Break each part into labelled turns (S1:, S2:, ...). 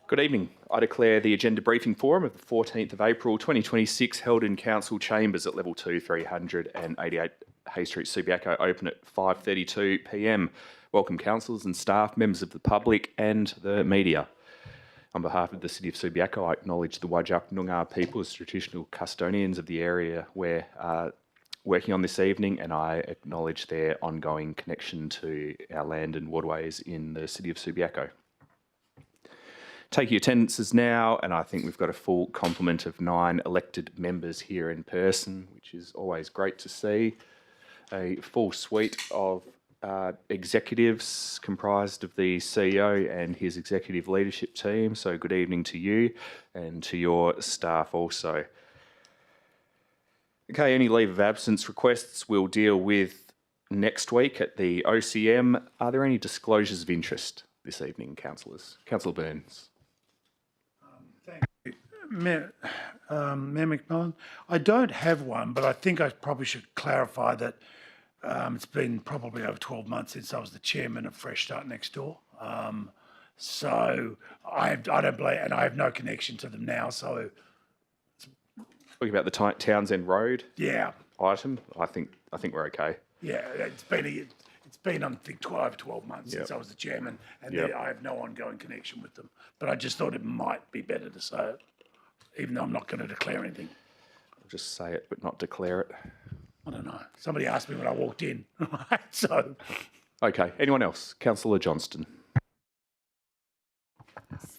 S1: Good evening. I declare the agenda briefing forum of the 14th of April 2026 held in Council Chambers at Level 2, 388 Hay Street, Subiaco, open at 5:32 p.m. Welcome councillors and staff, members of the public and the media. On behalf of the City of Subiaco, I acknowledge the Whadjuk Noongar people as traditional custodians of the area we're working on this evening, and I acknowledge their ongoing connection to our land and waterways in the City of Subiaco. Take your attendances now, and I think we've got a full complement of 9 elected members here in person, which is always great to see. A full suite of executives comprised of the CEO and his executive leadership team. So good evening to you and to your staff also. Okay, any leave of absence requests we'll deal with next week at the OCM. Are there any disclosures of interest this evening, councillors? Councillor Burns.
S2: Thank you. Mayor McMillan, I don't have one, but I think I probably should clarify that it's been probably over 12 months since I was the chairman of Fresh Start Next Door. So I don't believe, and I have no connection to them now. So
S1: talking about the Townsend Road item, I think we're okay.
S2: Yeah, it's been I think 12 months since I was the chairman, and I have no ongoing connection with them. But I just thought it might be better to say it, even though I'm not going to declare anything.
S1: I'll just say it, but not declare it.
S2: I don't know. Somebody asked me when I walked in. So,
S1: okay. Anyone else? Councillor Johnston.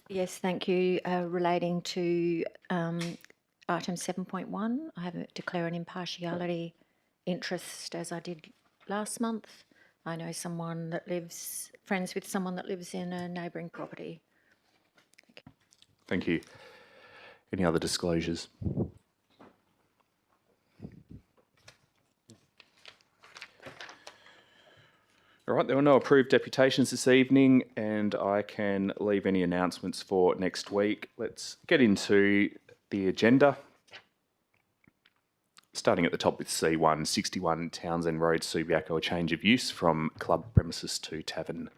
S3: Yes, thank you. Relating to item 7.1, I have a declare an impartiality interest as I did last month. I know someone that lives, friends with someone that lives in a neighbouring property.
S1: Thank you. Any other disclosures? All right, there were no approved deputations this evening, and I can leave any announcements for next week. Let's get into the agenda. Starting at the top with C1, 61 Townsend Road, Subiaco, a change of use from club premises to tavern.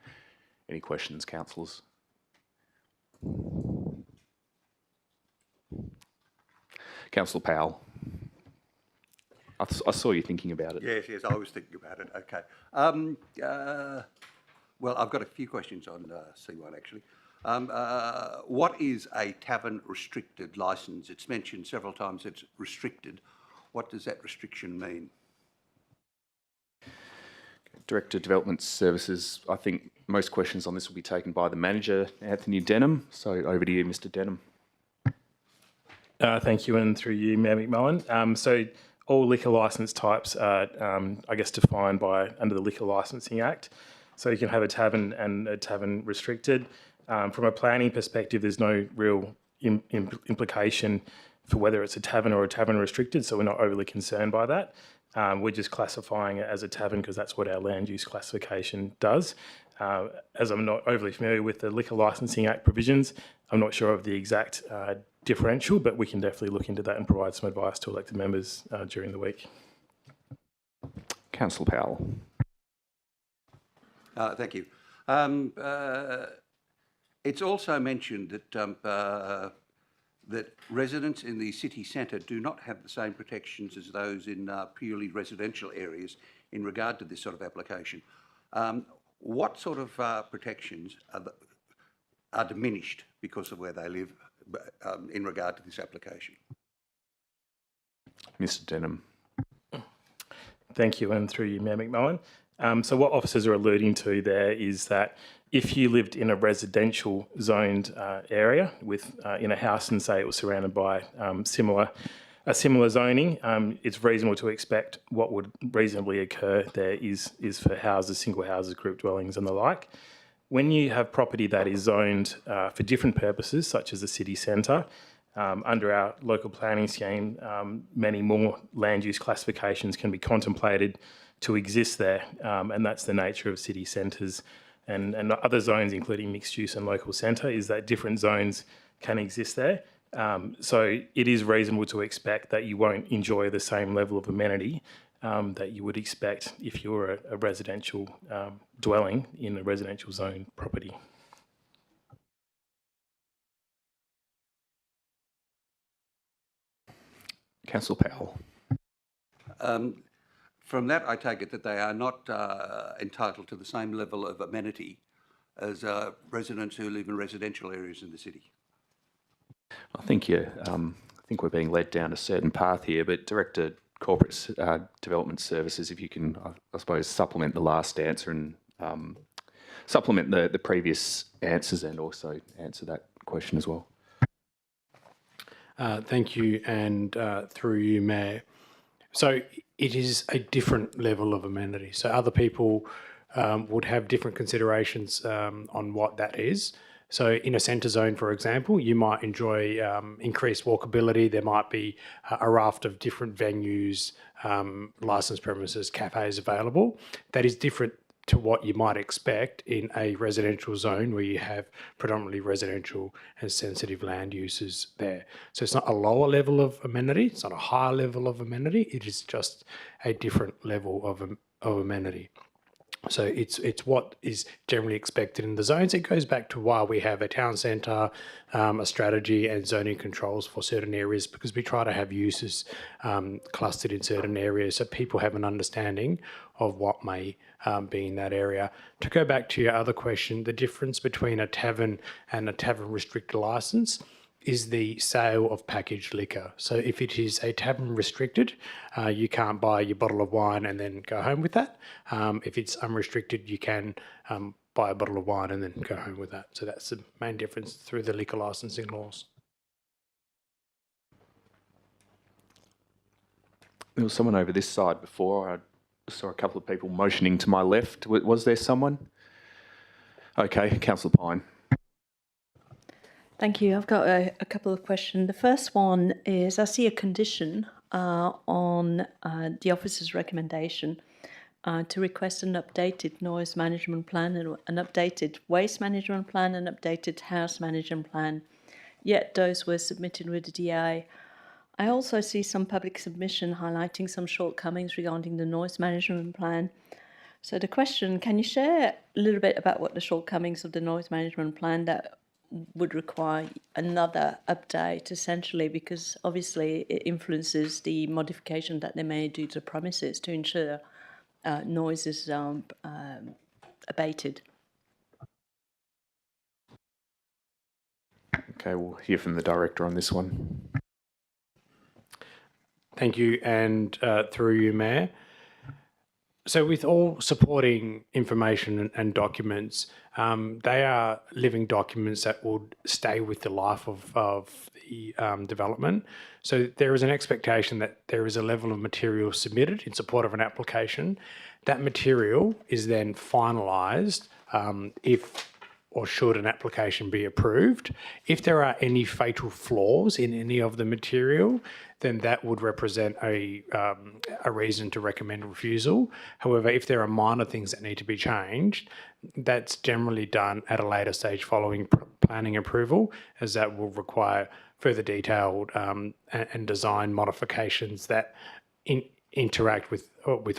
S1: Any questions, councillors? Councillor Powell. I saw you thinking about it.
S4: Yes, I was thinking about it. Okay. Well, I've got a few questions on C1 actually. What is a tavern restricted licence? It's mentioned several times it's restricted. What does that restriction mean?
S1: Director of Development Services, I think most questions on this will be taken by the manager, Anthony Denham. So over to you, Mr. Denham.
S5: Thank you, and through you, Mayor McMillan. So all liquor licence types are, I guess, defined under the Liquor Licensing Act. So you can have a tavern and a tavern restricted. From a planning perspective, there's no real implication for whether it's a tavern or a tavern restricted, so we're not overly concerned by that. We're just classifying it as a tavern because that's what our land use classification does. As I'm not overly familiar with the Liquor Licensing Act provisions, I'm not sure of the exact differential, but we can definitely look into that and provide some advice to elected members during the week.
S1: Councillor Powell.
S4: Thank you. It's also mentioned that that residents in the city centre do not have the same protections as those in purely residential areas in regard to this sort of application. What sort of protections are diminished because of where they live in regard to this application?
S1: Mr. Denham.
S5: Thank you, and through you, Mayor McMillan. So what officers are alluding to there is that if you lived in a residential zoned area with in a house and say it was surrounded by a similar zoning, it's reasonable to expect what would reasonably occur there is for houses, single houses, group dwellings and the like. When you have property that is zoned for different purposes, such as the city centre, under our local planning scheme, many more land use classifications can be contemplated to exist there, and that's the nature of city centres and other zones, including mixed use and local centre, is that different zones can exist there. So it is reasonable to expect that you won't enjoy the same level of amenity that you would expect if you were a residential dwelling in a residential zone property.
S1: Councillor Powell.
S4: From that, I take it that they are not entitled to the same level of amenity as residents who live in residential areas in the city.
S1: I think we're being led down a certain path here, but Director Corporate Development Services, if you can, I suppose, supplement the last answer and supplement the previous answers and also answer that question as well.
S6: Thank you, and through you, Mayor. So it is a different level of amenity. So other people would have different considerations on what that is. So in a centre zone, for example, you might enjoy increased walkability. There might be a raft of different venues, licensed premises, cafes available. That is different to what you might expect in a residential zone where you have predominantly residential and sensitive land uses there. So it's not a lower level of amenity, it's not a higher level of amenity, it is just a different level of amenity. So it's what is generally expected in the zones. It goes back to why we have a town centre, a strategy and zoning controls for certain areas, because we try to have uses clustered in certain areas so people have an understanding of what may be in that area. To go back to your other question, the difference between a tavern and a tavern restricted licence is the sale of packaged liquor. So if it is a tavern restricted, you can't buy your bottle of wine and then go home with that. If it's unrestricted, you can buy a bottle of wine and then go home with that. So that's the main difference through the liquor licensing laws.
S1: There was someone over this side before. I saw a couple of people motioning to my left. Was there someone? Okay, Councillor Pine.
S7: Thank you. I've got a couple of questions. The first one is I see a condition on the officer's recommendation to request an updated noise management plan and an updated waste management plan and updated house management plan. Yet those were submitted with the DA. I also see some public submission highlighting some shortcomings regarding the noise management plan. So the question, can you share a little bit about what the shortcomings of the noise management plan that would require another update, essentially, because obviously it influences the modification that they may do to premises to ensure noise is abated.
S1: Okay, we'll hear from the Director on this one.
S6: Thank you, and through you, Mayor. So with all supporting information and documents, they are living documents that will stay with the life of the development. So there is an expectation that there is a level of material submitted in support of an application. That material is then finalised if or should an application be approved. If there are any fatal flaws in any of the material, then that would represent a reason to recommend refusal. However, if there are minor things that need to be changed, that's generally done at a later stage following planning approval, as that will require further detailed and design modifications that interact with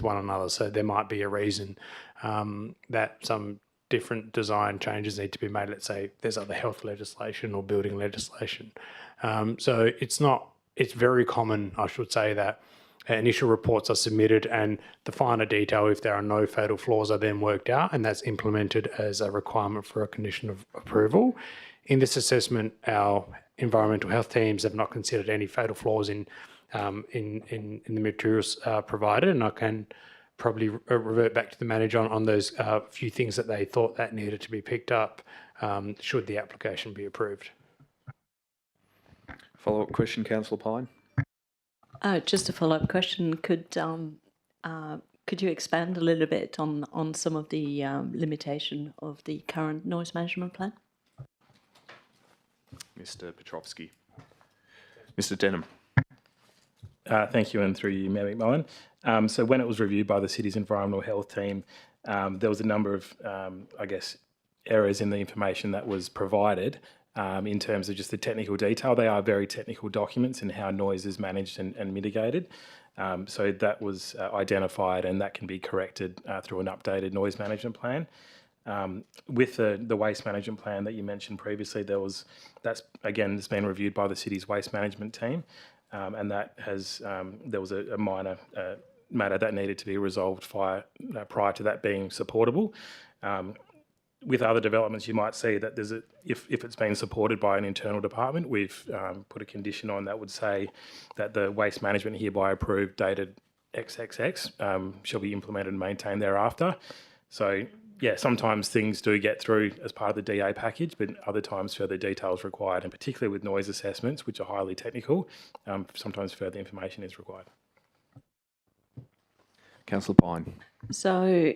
S6: one another. So there might be a reason that some different design changes need to be made. Let's say there's other health legislation or building legislation. So it's very common, I should say, that initial reports are submitted and the finer detail, if there are no fatal flaws, are then worked out, and that's implemented as a requirement for a condition of approval. In this assessment, our environmental health teams have not considered any fatal flaws in the materials provided, and I can probably revert back to the manager on those few things that they thought that needed to be picked up should the application be approved.
S1: Follow-up question, Councillor Pine.
S7: Just a follow-up question. Could you expand a little bit on some of the limitation of the current noise management plan?
S1: Mr. Petrovski. Mr. Denham.
S5: Thank you, and through you, Mayor McMullen. So when it was reviewed by the city's environmental health team, there was a number of, errors in the information that was provided in terms of just the technical detail. They are very technical documents in how noise is managed and mitigated. So that was identified, and that can be corrected through an updated noise management plan. With the waste management plan that you mentioned previously, it's been reviewed by the city's waste management team. and that has there was a minor matter that needed to be resolved prior to that being supportable. With other developments, you might see that there's if it's been supported by an internal department, we've put a condition on that would say that the waste management hereby approved dated XXX shall be implemented and maintained thereafter. So yeah, sometimes things do get through as part of the DA package, but other times further details required, and particularly with noise assessments, which are highly technical, sometimes further information is required.
S1: Councillor Pine.
S7: So,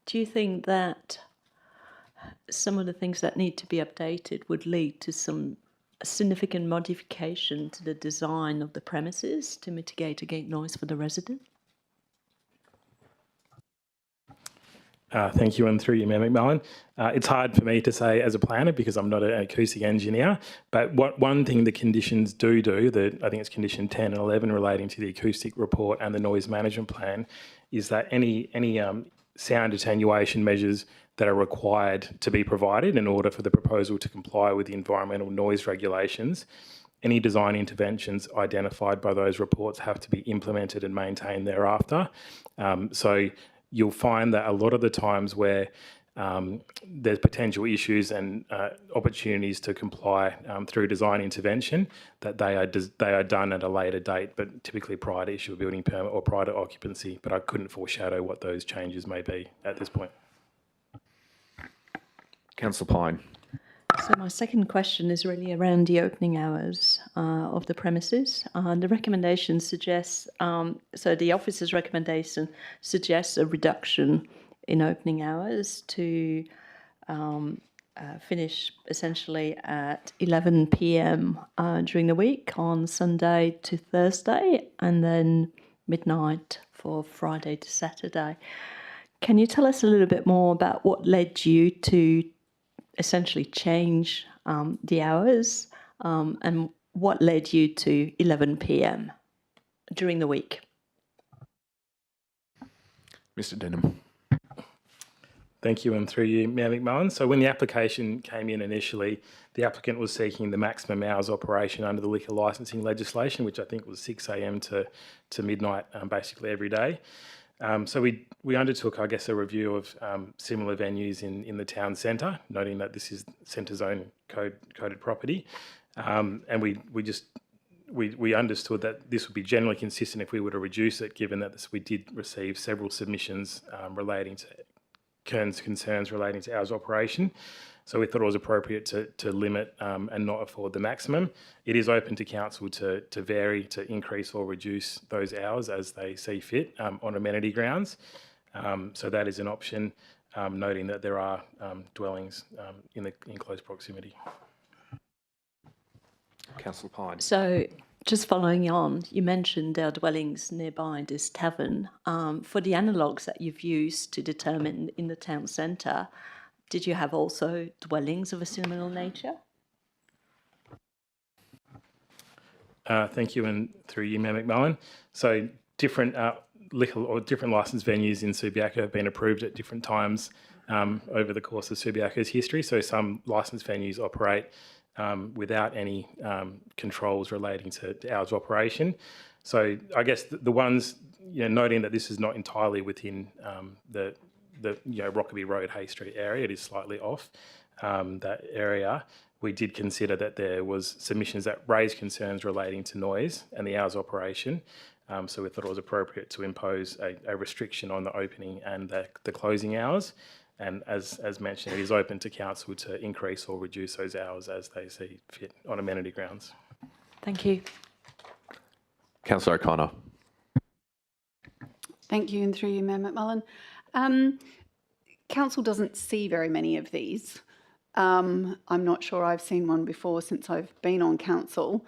S7: do you think that some of the things that need to be updated would lead to some significant modification to the design of the premises to mitigate against noise for the resident?
S5: Thank you, and through you, Mayor McMullen. It's hard for me to say as a planner because I'm not an acoustic engineer, but one thing the conditions do, I think it's condition 10 and 11 relating to the acoustic report and the noise management plan, is that any sound attenuation measures that are required to be provided in order for the proposal to comply with the environmental noise regulations, any design interventions identified by those reports have to be implemented and maintained thereafter. So you'll find that a lot of the times where there's potential issues and opportunities to comply through design intervention, that they are done at a later date, but typically prior to issue a building permit or prior to occupancy. But I couldn't foreshadow what those changes may be at this point.
S1: Councillor Pine.
S7: So my second question is really around the opening hours of the premises. The recommendation suggests, so the officer's recommendation suggests a reduction in opening hours to finish essentially at 11 p.m. During the week on Sunday to Thursday, and then midnight for Friday to Saturday. Can you tell us a little bit more about what led you to essentially change the hours and what led you to 11 p.m. during the week?
S1: Mr. Denham.
S5: Thank you, and through you, Mayor McMullen. So when the application came in initially, the applicant was seeking the maximum hours operation under the liquor licensing legislation, which I think was 6 a.m. to midnight, basically every day. So we undertook, I guess, a review of similar venues in the town centre, noting that this is centre zone coded property, and we understood that this would be generally consistent if we were to reduce it, given that we did receive several submissions relating to concerns relating to hours of operation. So we thought it was appropriate to limit and not afford the maximum. It is open to council to vary, to increase or reduce those hours as they see fit on amenity grounds. So that is an option, noting that there are dwellings in close proximity.
S1: Councillor Pine.
S7: So just following on, you mentioned there are dwellings nearby this tavern. For the analogues that you've used to determine in the town centre, did you have also dwellings of a similar nature?
S5: Thank you, and through you, Mayor McMullen. So different liquor or different licensed venues in Subiaco have been approved at different times over the course of Subiaco's history. So some licensed venues operate without any controls relating to hours of operation. So I guess the ones, noting that this is not entirely within the Rockaby Road, Hay Street area, it is slightly off that area. We did consider that there was submissions that raised concerns relating to noise and the hours of operation. So we thought it was appropriate to impose a restriction on the opening and the closing hours. And as mentioned, it is open to council to increase or reduce those hours as they see fit on amenity grounds.
S7: Thank you.
S1: Councillor O'Connor.
S8: Thank you, and through you, Mayor McMullen. Council doesn't see very many of these. I'm not sure I've seen one before since I've been on council.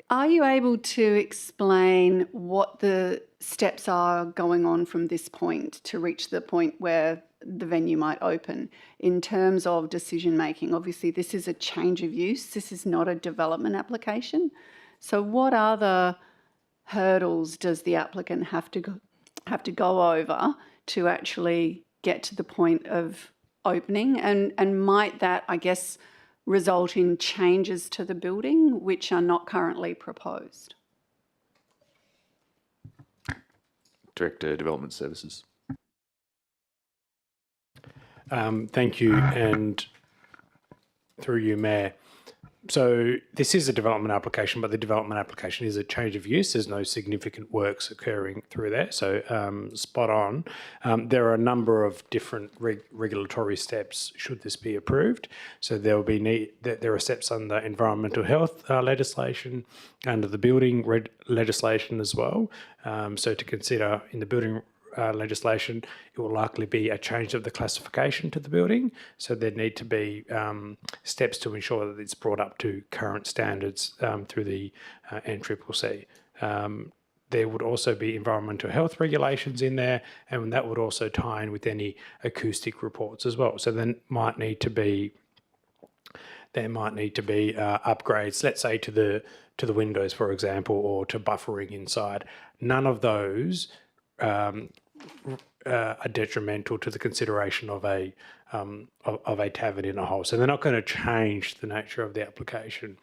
S8: Are you able to explain what the steps are going on from this point to reach the point where the venue might open in terms of decision making? Obviously, this is a change of use. This is not a development application. So what other hurdles does the applicant have to go over to actually get to the point of opening? And might that, I guess, result in changes to the building which are not currently proposed?
S1: Director, Development Services.
S6: Thank you, and through you, Mayor. So this is a development application, but the development application is a change of use. There's no significant works occurring through there. So spot on. There are a number of different regulatory steps should this be approved. So there will be there are steps under environmental health legislation, under the building legislation as well. So to consider in the building legislation, it will likely be a change of the classification to the building. So there need to be steps to ensure that it's brought up to current standards through the NCCC. There would also be environmental health regulations in there, and that would also tie in with any acoustic reports as well. So there might need to be upgrades, let's say to the windows, for example, or to buffering inside. None of those are detrimental to the consideration of a tavern in a hole. So they're not going to change the nature of the application.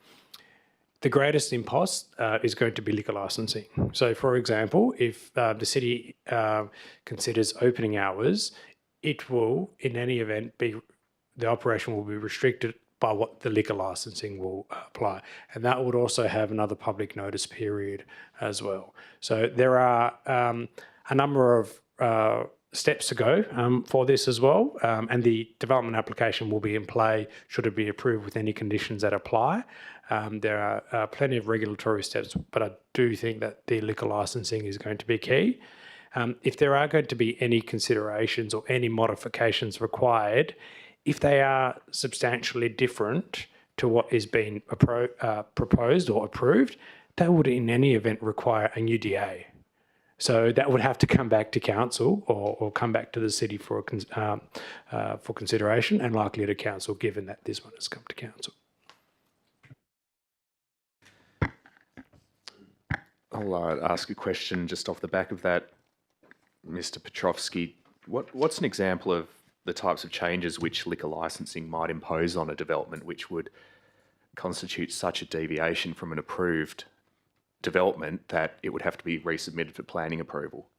S6: The greatest impost is going to be liquor licensing. So, for example, if the city considers opening hours, it will, in any event, the operation will be restricted by what the liquor licensing will apply. And that would also have another public notice period as well. So there are a number of steps to go for this as well, and the development application will be in play should it be approved with any conditions that apply. There are plenty of regulatory steps, but I do think that the liquor licensing is going to be key. If there are going to be any considerations or any modifications required, if they are substantially different to what is being proposed or approved, that would in any event require a new DA. So that would have to come back to council or come back to the city for consideration, and likely to council, given that this one has come to council.
S1: I'll ask a question just off the back of that, Mr. Petrovski. What's an example of the types of changes which liquor licensing might impose on a development which would constitute such a deviation from an approved development that it would have to be resubmitted for planning approval?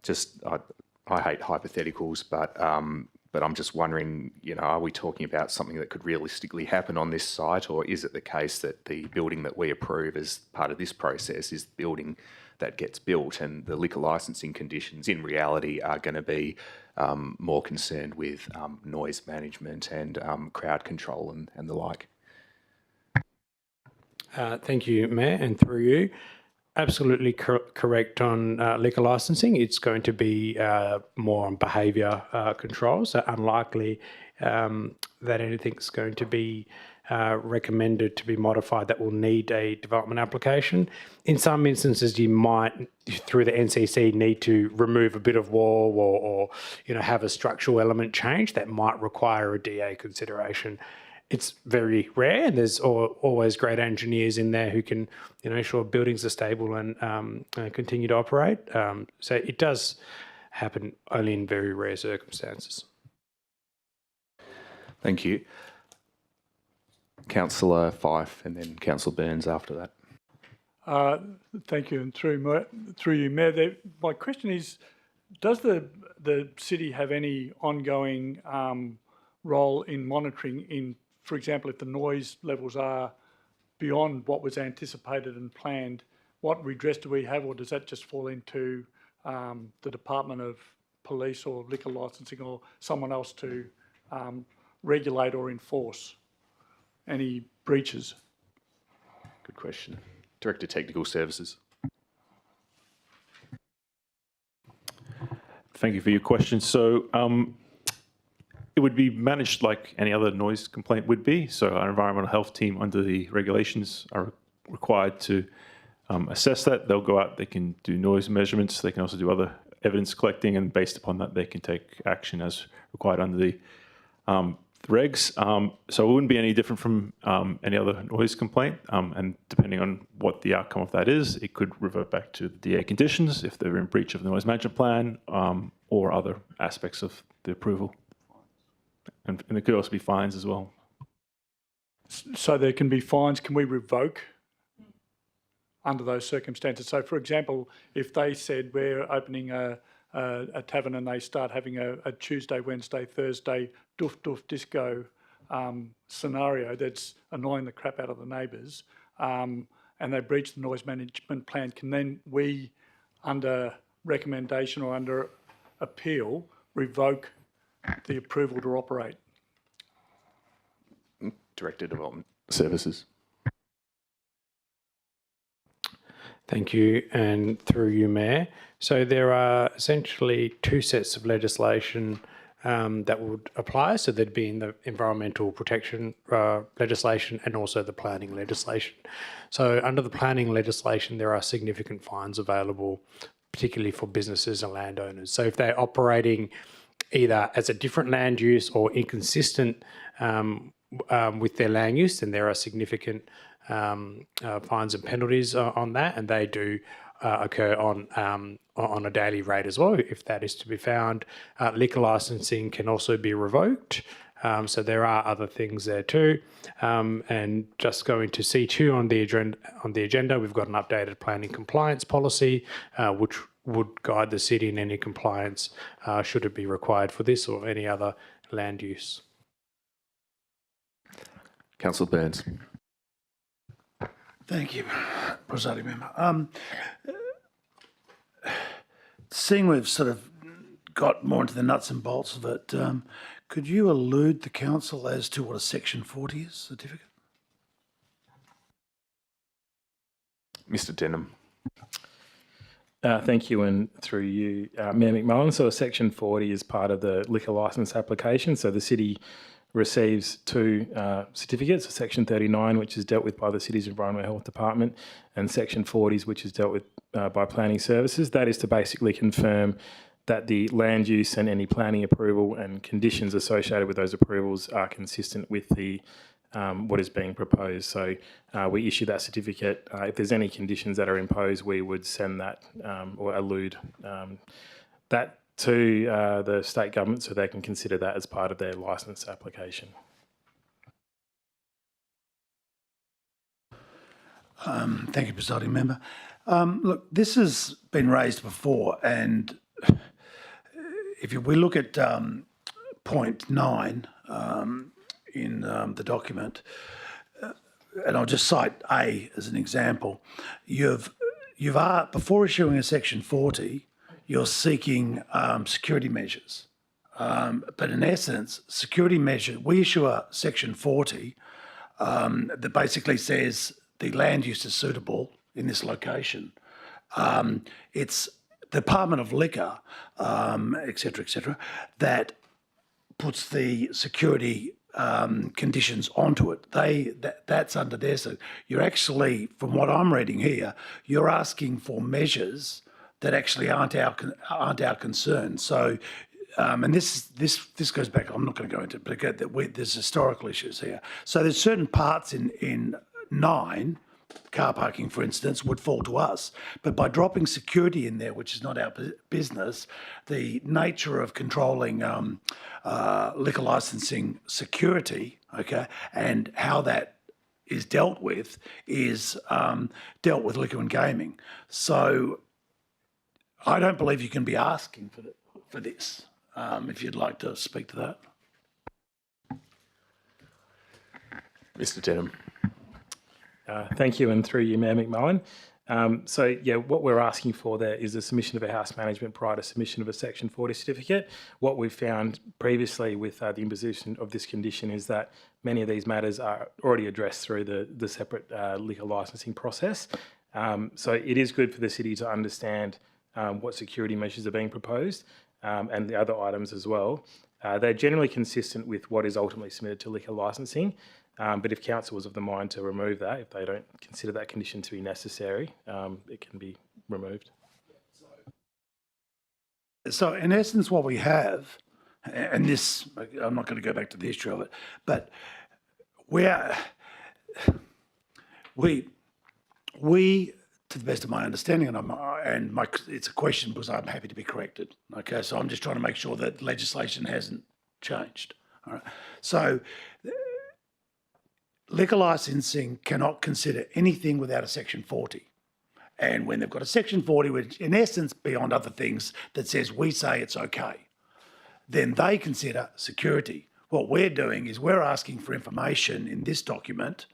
S1: I hate hypotheticals, but I'm just wondering, are we talking about something that could realistically happen on this site, or is it the case that the building that we approve as part of this process is the building that gets built, and the liquor licensing conditions in reality are going to be more concerned with noise management and crowd control and the like?
S6: Thank you, Mayor, and through you. Absolutely correct on liquor licensing. It's going to be more on behaviour control, so unlikely that anything's going to be recommended to be modified that will need a development application. In some instances, you might, through the NCC, need to remove a bit of wall or have a structural element change that might require a DA consideration. It's very rare, and there's always great engineers in there who can, ensure buildings are stable and continue to operate. So it does happen only in very rare circumstances.
S1: Thank you. Councillor Fife, and then Councillor Burns after that.
S9: Thank you, and through you, Mayor. My question is, does the city have any ongoing role in monitoring for example, if the noise levels are beyond what was anticipated and planned, what redress do we have, or does that just fall into the Department of Police or liquor licensing or someone else to regulate or enforce any breaches?
S1: Good question. Director, Technical Services.
S10: Thank you for your question. So it would be managed like any other noise complaint would be. So our environmental health team under the regulations are required to assess that. They'll go out, they can do noise measurements, they can also do other evidence collecting, and based upon that, they can take action as required under the regs. So it wouldn't be any different from any other noise complaint. And depending on what the outcome of that is, it could revert back to the DA conditions if they're in breach of the noise management plan or other aspects of the approval. and there could also be fines as well.
S9: So there can be fines. Can we revoke under those circumstances? So, for example, if they said we're opening a tavern and they start having a Tuesday, Wednesday, Thursday doof disco scenario that's annoying the crap out of the neighbours, and they breach the noise management plan, can then we, under recommendation or under appeal, revoke the approval to operate?
S1: Director Development Services.
S6: Thank you, and through you, Mayor. So there are essentially two sets of legislation that would apply. So there'd be in the environmental protection legislation and also the planning legislation. So under the planning legislation, there are significant fines available, particularly for businesses and landowners. So if they're operating either as a different land use or inconsistent with their land use, then there are significant fines and penalties on that, and they do occur on a daily rate as well, if that is to be found. Liquor licensing can also be revoked. So there are other things there too. And just going to C2 on the agenda, we've got an updated planning compliance policy, which would guide the city in any compliance should it be required for this or any other land use.
S1: Councillor Burns.
S2: Thank you, Presiding Member. Seeing we've sort of got more into the nuts and bolts of it, could you allude the council as to what a Section 40 is, certificate?
S1: Mr. Denham.
S5: Thank you, and through you, Mayor McMullen. So a Section 40 is part of the liquor licence application. So the city receives two certificates, Section 39, which is dealt with by the city's Environmental Health Department, and Section 40s, which is dealt with by Planning Services. That is to basically confirm that the land use and any planning approval and conditions associated with those approvals are consistent with the what is being proposed. So we issue that certificate. If there's any conditions that are imposed, we would send that or allude that to the state government so they can consider that as part of their licence application.
S2: Thank you, Presiding Member. Look, this has been raised before, and if we look at point 9 in the document, and I'll just cite A as an example, before issuing a Section 40, you're seeking security measures. But in essence, security measure, we issue a Section 40 that basically says the land use is suitable in this location. It's the Department of Liquor, et cetera, that puts the security conditions onto it. That's under there. So you're actually, from what I'm reading here, you're asking for measures that actually aren't our concern. So, and this goes back. I'm not going to go into it, but there's historical issues here. So there's certain parts in 9, car parking, for instance, would fall to us. But by dropping security in there, which is not our business, the nature of controlling liquor licensing security, okay, and how that is dealt with is dealt with liquor and gaming. So I don't believe you can be asking for this. If you'd like to speak to that.
S1: Mr. Denham.
S5: Thank you, and through you, Mayor McMullen. So, yeah, what we're asking for there is the submission of a house management prior to submission of a Section 40 certificate. What we've found previously with the imposition of this condition is that many of these matters are already addressed through the separate liquor licensing process. So it is good for the city to understand what security measures are being proposed and the other items as well. They're generally consistent with what is ultimately submitted to liquor licensing. But if council was of the mind to remove that, if they don't consider that condition to be necessary, it can be removed.
S2: So in essence, what we have, and this, I'm not going to go back to the history of it, but we, to the best of my understanding, it's a question because I'm happy to be corrected. Okay, so I'm just trying to make sure that legislation hasn't changed. All right. So liquor licensing cannot consider anything without a Section 40. And when they've got a Section 40, which in essence, beyond other things, that says we say it's okay, then they consider security. What we're doing is we're asking for information in this document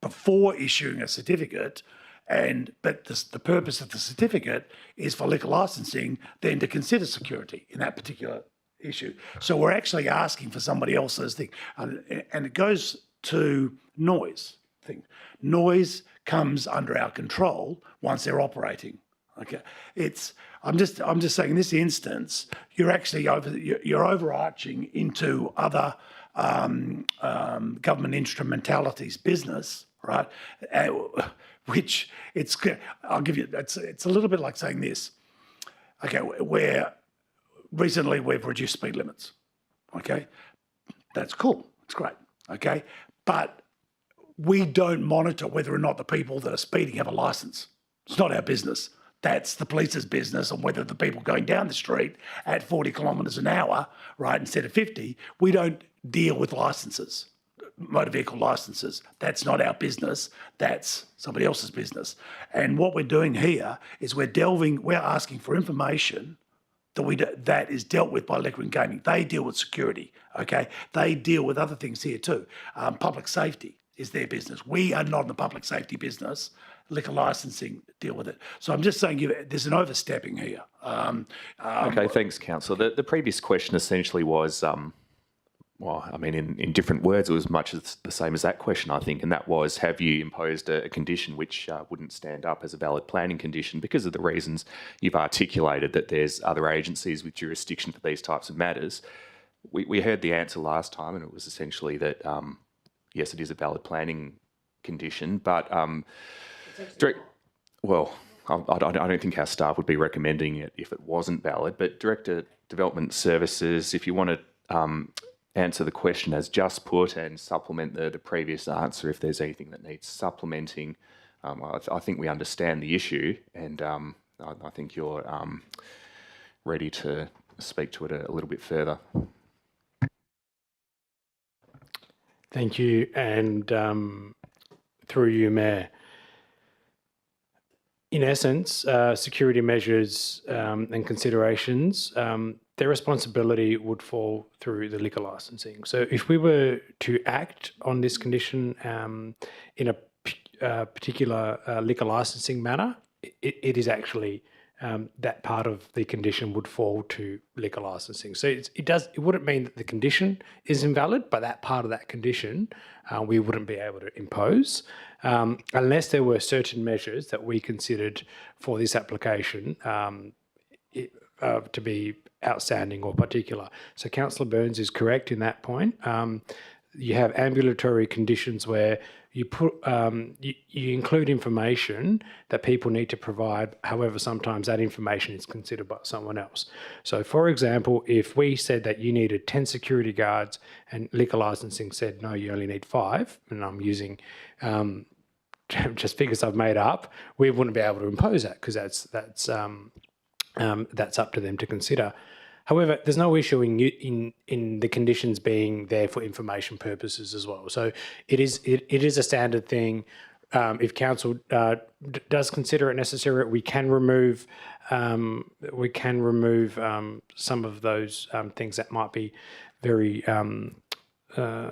S2: before issuing a certificate, but the purpose of the certificate is for liquor licensing then to consider security in that particular issue. So we're actually asking for somebody else's thing. And it goes to noise thing. Noise comes under our control once they're operating. Okay, I'm just saying in this instance, you're actually you're overarching into other government instrumentalities business, right? Which I'll give you. It's a little bit like saying this. Okay, recently we've reduced speed limits. Okay, that's cool. It's great. Okay, but we don't monitor whether or not the people that are speeding have a license. It's not our business. That's the police's business on whether the people going down the street at 40 kilometres an hour, right, instead of 50, we don't deal with licences, motor vehicle licences. That's not our business. That's somebody else's business. And what we're doing here is we're asking for information that is dealt with by liquor and gaming. They deal with security, okay? They deal with other things here too. Public safety is their business. We are not in the public safety business. Liquor licensing deal with it. So I'm just saying there's an overstepping here.
S1: Okay, thanks, Councillor. The previous question essentially was, well, I mean, in different words, it was much as the same as that question, I think, and that was, have you imposed a condition which wouldn't stand up as a valid planning condition because of the reasons you've articulated, that there's other agencies with jurisdiction for these types of matters? We heard the answer last time, and it was essentially that, yes, it is a valid planning condition, but well, I don't think our staff would be recommending it if it wasn't valid. But Director Development Services, if you want to answer the question as just put and supplement the previous answer if there's anything that needs supplementing, I think we understand the issue, and I think you're ready to speak to it a little bit further.
S6: Thank you, and through you, Mayor. In essence, security measures and considerations, their responsibility would fall through the liquor licensing. So if we were to act on this condition in a particular liquor licensing matter, it is actually that part of the condition would fall to liquor licensing. So it wouldn't mean that the condition is invalid, but that part of that condition we wouldn't be able to impose unless there were certain measures that we considered for this application to be outstanding or particular. So Councillor Burns is correct in that point. You have ambulatory conditions where you put you include information that people need to provide. However, sometimes that information is considered by someone else. So, for example, if we said that you needed 10 security guards and liquor licensing said no, you only need 5, and I'm using just figures I've made up, we wouldn't be able to impose that because that's up to them to consider. However, there's no issue in the conditions being there for information purposes as well. So it is a standard thing. If council does consider it necessary, we can remove some of those things that might be very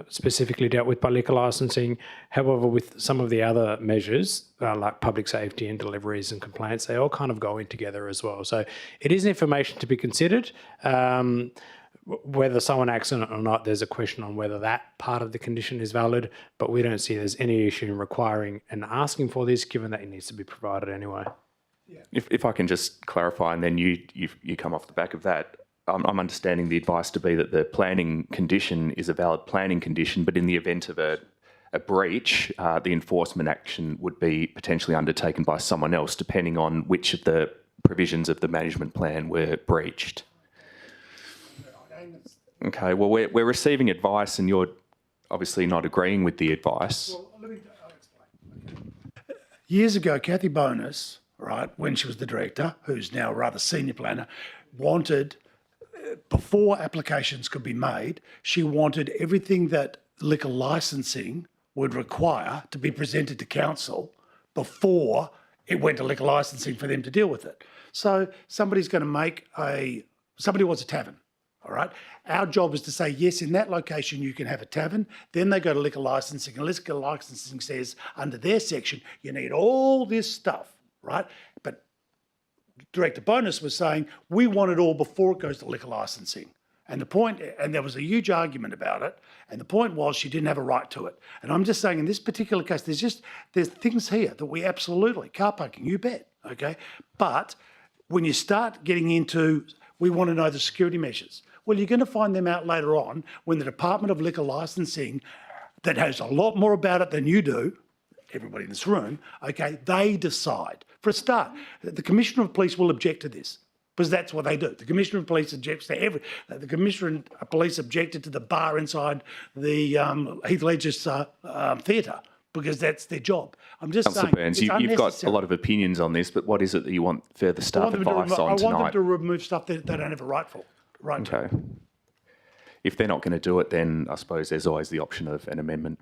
S6: specifically dealt with by liquor licensing. However, with some of the other measures, like public safety and deliveries and complaints, they all kind of go in together as well. So it is information to be considered. Whether someone acts on it or not, there's a question on whether that part of the condition is valid, but we don't see there's any issue in requiring and asking for this, given that it needs to be provided anyway.
S1: Yeah. If I can just clarify, and then you come off the back of that, I'm understanding the advice to be that the planning condition is a valid planning condition, but in the event of a breach, the enforcement action would be potentially undertaken by someone else, depending on which of the provisions of the management plan were breached. Okay, well, we're receiving advice and you're obviously not agreeing with the advice.
S2: Well, I'll explain. Years ago, Kathy Bonus, right, when she was the director, who's now a rather senior planner, wanted before applications could be made, she wanted everything that liquor licensing would require to be presented to council before it went to liquor licensing for them to deal with it. So somebody wants a tavern, all right? Our job is to say, yes, in that location you can have a tavern. Then they go to liquor licensing, and liquor licensing says under their section, you need all this stuff, right? But Director Bonus was saying, we want it all before it goes to liquor licensing. And there was a huge argument about it, and the point was she didn't have a right to it. And I'm just saying, in this particular case, there's things here that we absolutely, car parking, you bet, okay? But when you start getting into, we want to know the security measures. Well, you're going to find them out later on when the Department of Liquor Licensing, that has a lot more about it than you do, everybody in this room, okay, they decide. For a start, the Commissioner of Police will object to this, because that's what they do. The Commissioner of Police objects to the Commissioner of Police objected to the bar inside the Heath Ledger's theatre, because that's their job. I'm just
S1: Councillor
S2: saying,
S1: Burns,
S2: it's
S1: you've got a
S2: unnecessary.
S1: lot of opinions on this, but what is it that you want further
S2: I
S1: staff
S2: want them to
S1: advice on
S2: I want them
S1: tonight?
S2: to remove stuff that they don't have a right to.
S1: Okay. If they're not going to do it, then I suppose there's always the option of an amendment.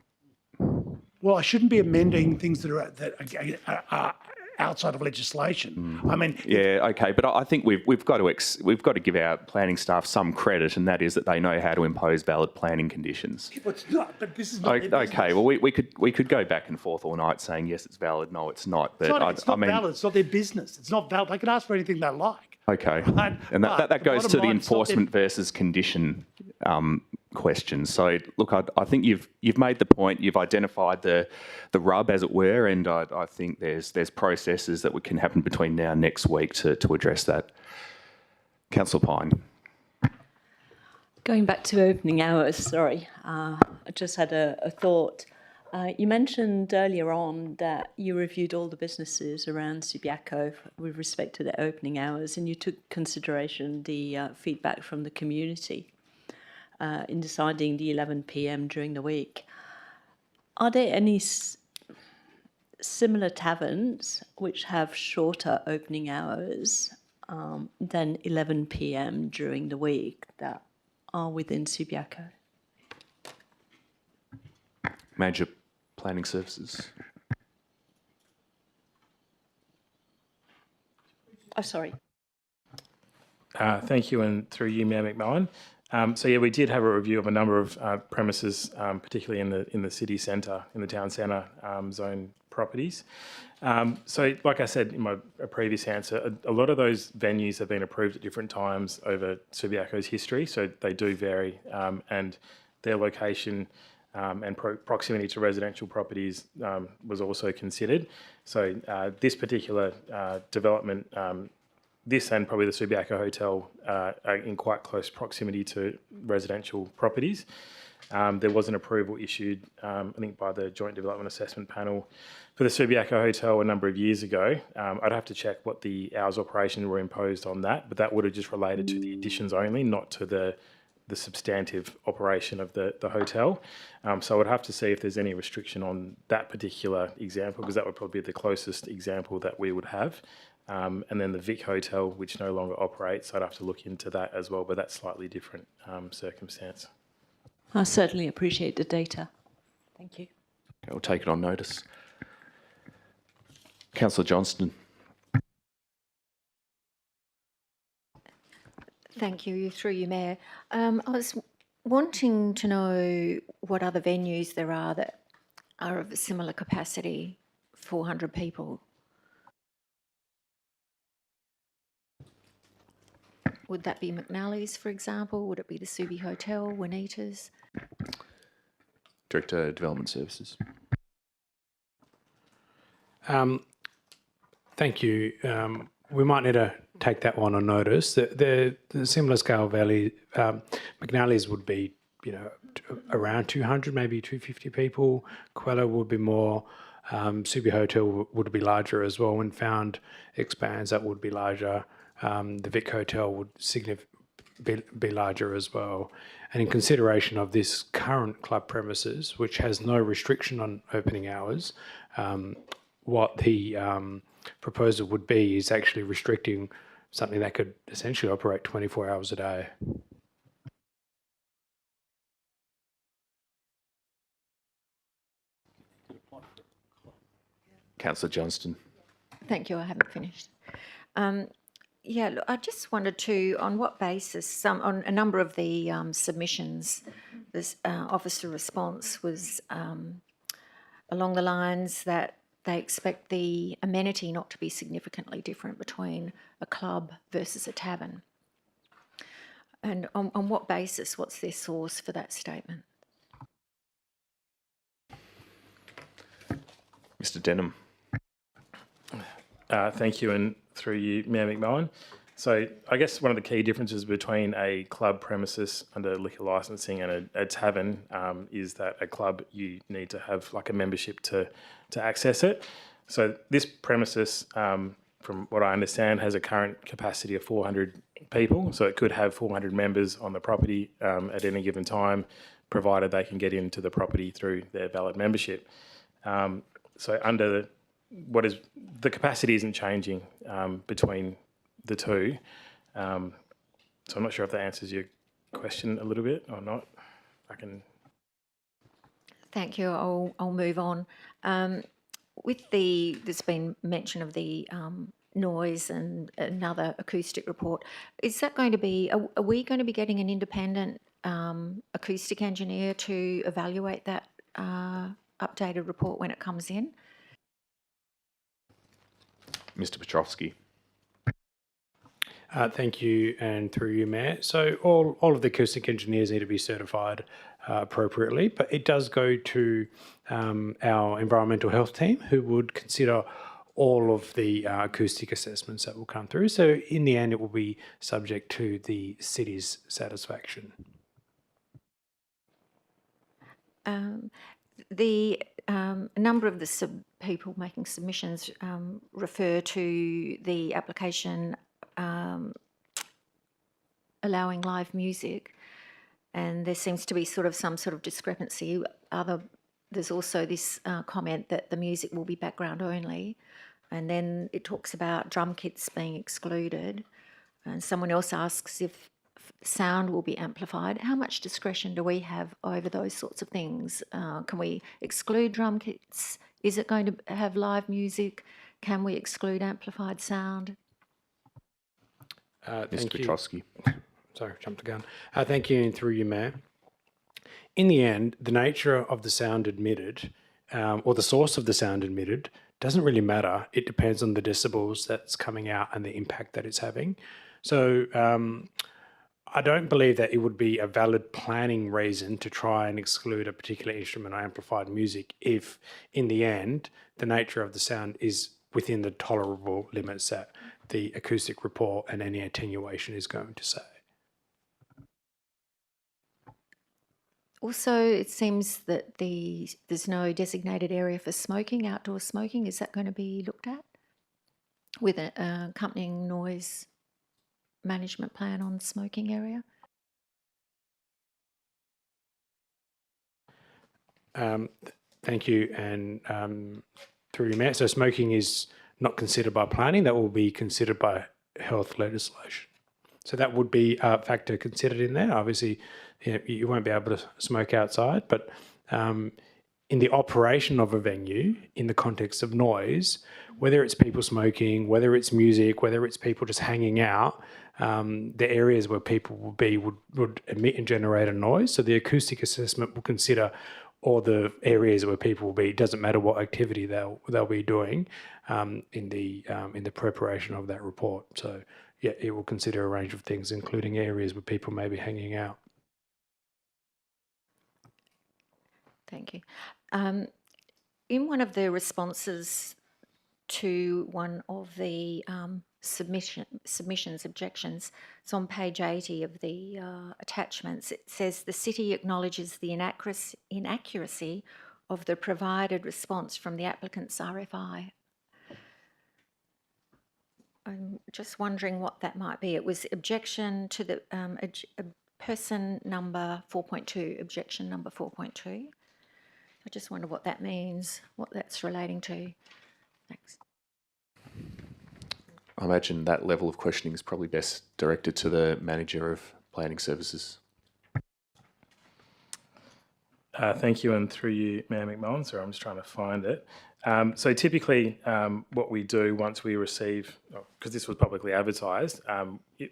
S2: Well, I shouldn't be amending things that are outside of legislation. I mean,
S1: Yeah, okay, but I think we've got to give our planning staff some credit, and that is that they know how to impose valid planning conditions.
S2: it's not. But this is not. their business.
S1: Okay, well we could go back and forth all night saying yes, it's valid, no, it's not. But
S2: It's not valid. It's not their business. It's not valid. They can ask for anything they like.
S1: Okay,
S2: Right?
S1: and
S2: But
S1: that goes
S2: bottom
S1: to the
S2: line, it's not
S1: enforcement versus condition question. So look, I think you've made the point. You've identified the rub, as it were, and I think there's processes that can happen between now and next week to address that. Councillor Pine.
S7: Going back to opening hours, sorry, I just had a thought. You mentioned earlier on that you reviewed all the businesses around Subiaco with respect to their opening hours, and you took consideration the feedback from the community in deciding the 11 p.m. during the week. Are there any similar taverns which have shorter opening hours than 11 p.m. during the week that are within Subiaco?
S1: Manager Planning Services.
S7: Oh, sorry.
S5: Thank you, and through you, Mayor McMahon. So yeah, we did have a review of a number of premises, particularly in the city centre, in the town centre zone properties. So like I said in my previous answer, a lot of those venues have been approved at different times over Subiaco's history, so they do vary, and their location and proximity to residential properties was also considered. So this particular development, this and probably the Subiaco Hotel are in quite close proximity to residential properties. There was an approval issued, I think, by the Joint Development Assessment Panel for the Subiaco Hotel a number of years ago. I'd have to check what the hours of operation were imposed on that, but that would have just related to the additions only, not to the substantive operation of the hotel. So I would have to see if there's any restriction on that particular example, because that would probably be the closest example that we would have. And then the Vic Hotel, which no longer operates, I'd have to look into that as well, but that's slightly different circumstance.
S7: I certainly appreciate the data. Thank you.
S1: Okay, we'll take it on notice. Councillor Johnston.
S3: Thank you, through you, Mayor. I was wanting to know what other venues there are that are of a similar capacity, 400 people. Would that be McNally's, for example? Would it be the Subi Hotel, Juanita's?
S1: Director, Development Services.
S6: Thank you. We might need to take that one on notice. The similar scale valley, McNally's would be, around 200, maybe 250 people. Quella would be more. Subi Hotel would be larger as well. When Found expands, that would be larger. The Vic Hotel would be larger as well. And in consideration of this current club premises, which has no restriction on opening hours, what the proposal would be is actually restricting something that could essentially operate 24 hours a day.
S1: Councillor Johnston.
S3: Thank you. I haven't finished. Yeah, look, I just wanted to, on what basis, on a number of the submissions, this officer response was along the lines that they expect the amenity not to be significantly different between a club versus a tavern. And on what basis, what's their source for that statement?
S1: Mr Denham.
S5: Thank you, and through you, Mayor McMillan. So I guess one of the key differences between a club premises under liquor licensing and a tavern is that a club, you need to have like a membership to access it. So this premises, from what I understand, has a current capacity of 400 people. So it could have 400 members on the property at any given time, provided they can get into the property through their valid membership. So under the capacity isn't changing between the two. So I'm not sure if that answers your question a little bit or not. I can.
S3: Thank you. I'll move on. There's been mention of the noise and another acoustic report. Is that going to be? Are we going to be getting an independent acoustic engineer to evaluate that updated report when it comes in?
S1: Mr Petrovski.
S6: Thank you, and through you, Mayor. So all of the acoustic engineers need to be certified appropriately, but it does go to our environmental health team, who would consider all of the acoustic assessments that will come through. So in the end, it will be subject to the city's satisfaction.
S3: A number of the people making submissions refer to the application allowing live music, and there seems to be some sort of discrepancy. There's also this comment that the music will be background only, and then it talks about drum kits being excluded, and someone else asks if sound will be amplified. How much discretion do we have over those sorts of things? Can we exclude drum kits? Is it going to have live music? Can we exclude amplified sound?
S1: Mr Petrovski.
S6: Sorry, jumped the gun. Thank you, and through you, Mayor. In the end, the nature of the sound admitted, or the source of the sound admitted, doesn't really matter. It depends on the decibels that's coming out and the impact that it's having. So I don't believe that it would be a valid planning reason to try and exclude a particular instrument or amplified music if, in the end, the nature of the sound is within the tolerable limits that the acoustic report and any attenuation is going to say.
S3: Also, it seems that there's no designated area for smoking, outdoor smoking. Is that going to be looked at with an accompanying noise management plan on the smoking area?
S6: Thank you, and through you, Mayor. So smoking is not considered by planning. That will be considered by health legislation. So that would be a factor considered in there. Obviously, you won't be able to smoke outside, but in the operation of a venue, in the context of noise, whether it's people smoking, whether it's music, whether it's people just hanging out, the areas where people will be would emit and generate a noise. So the acoustic assessment will consider all the areas where people will be. It doesn't matter what activity they'll be doing in the preparation of that report. So yeah, it will consider a range of things, including areas where people may be hanging out.
S3: Thank you. In one of the responses to one of the submissions, objections, it's on page 80 of the attachments, it says the city acknowledges the inaccuracy of the provided response from the applicant's RFI. I'm just wondering what that might be. It was objection to the person number 4.2, objection number 4.2. I just wonder what that means, what that's relating to. Thanks.
S1: I imagine that level of questioning is probably best directed to the Manager of Planning Services.
S5: Thank you, and through you, Mayor McMullen. Sorry, I'm just trying to find it. So typically, what we do once we receive, because this was publicly advertised,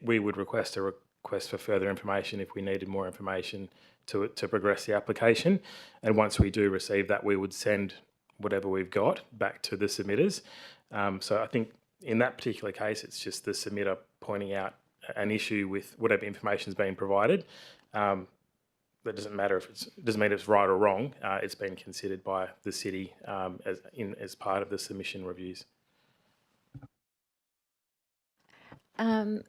S5: we would request a request for further information if we needed more information to progress the application. And once we do receive that, we would send whatever we've got back to the submitters. So I think in that particular case, it's just the submitter pointing out an issue with whatever information is being provided. That doesn't matter if it doesn't mean it's right or wrong. It's been considered by the city as part of the submission reviews.
S3: And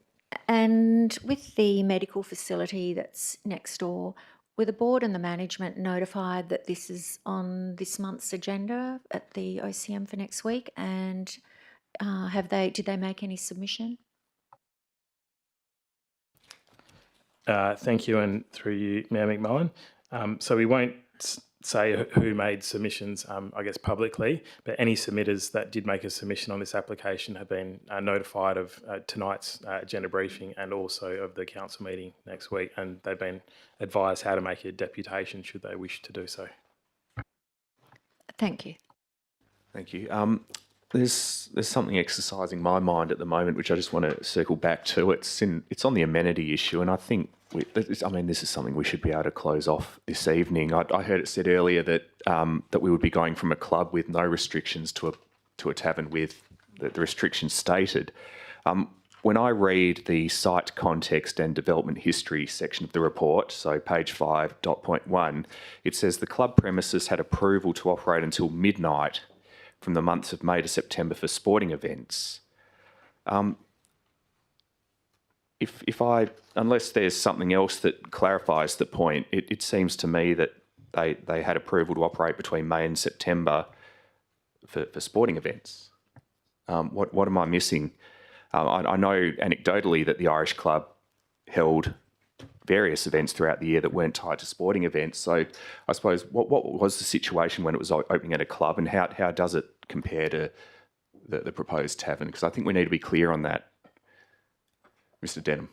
S3: with the medical facility that's next door, were the board and the management notified that this is on this month's agenda at the OCM for next week? And did they make any submission?
S5: Thank you, and through you, Mayor McMullen. So we won't say who made submissions, I guess, publicly, but any submitters that did make a submission on this application have been notified of tonight's agenda briefing and also of the council meeting next week, and they've been advised how to make a deputation should they wish to do so.
S3: Thank you.
S1: Thank you. There's something exercising my mind at the moment, which I just want to circle back to. It's on the amenity issue, and I think this is something we should be able to close off this evening. I heard it said earlier that that we would be going from a club with no restrictions to a tavern with the restrictions stated. When I read the site context and development history section of the report, so page 5.1, it says the club premises had approval to operate until midnight from the months of May to September for sporting events. Unless there's something else that clarifies the point, it seems to me that they had approval to operate between May and September for sporting events. What am I missing? I know anecdotally that the Irish Club held various events throughout the year that weren't tied to sporting events. So I suppose what was the situation when it was opening at a club, and how does it compare to the proposed tavern? Because I think we need to be clear on that. Mr. Denham.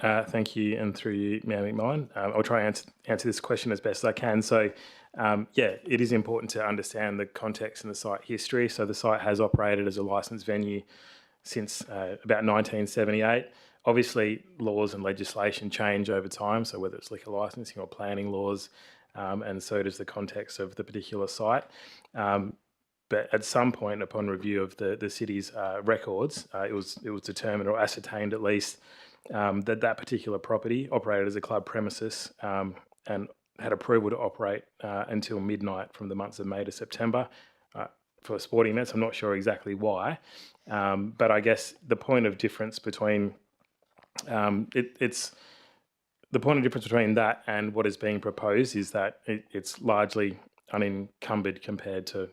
S5: Thank you, and through you, Mayor McMullen. I'll try and answer this question as best as I can. So, it is important to understand the context and the site history. So the site has operated as a licensed venue since about 1978. Obviously, laws and legislation change over time, so whether it's liquor licensing or planning laws, and so does the context of the particular site. But at some point, upon review of the city's records, it was determined or ascertained at least that particular property operated as a club premises and had approval to operate until midnight from the months of May to September for sporting events. I'm not sure exactly why, but I guess the point of difference between the point of difference between that and what is being proposed is that it's largely unencumbered compared to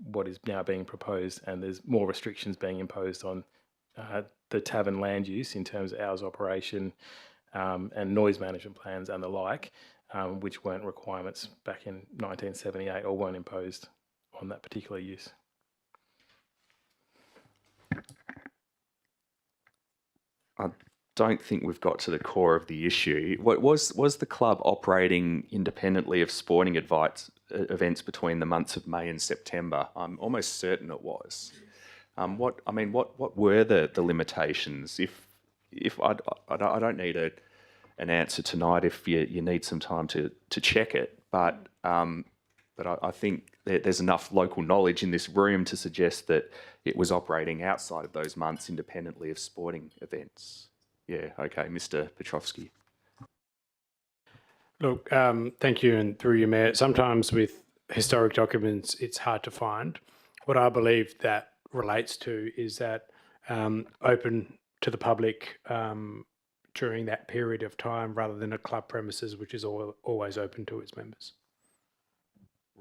S5: what is now being proposed, and there's more restrictions being imposed on the tavern land use in terms of hours of operation and noise management plans and the like, which weren't requirements back in 1978 or weren't imposed on that particular use.
S1: I don't think we've got to the core of the issue. What was the club operating independently of sporting events between the months of May and September? I'm almost certain it was. What were the limitations? If I don't need an answer tonight. If you need some time to check it, but I think there's enough local knowledge in this room to suggest that it was operating outside of those months independently of sporting events. Yeah, okay, Mr. Petrovsky.
S6: Look, thank you, and through you, Mayor. Sometimes with historic documents, it's hard to find. What I believe that relates to is that open to the public during that period of time rather than a club premises, which is always open to its members.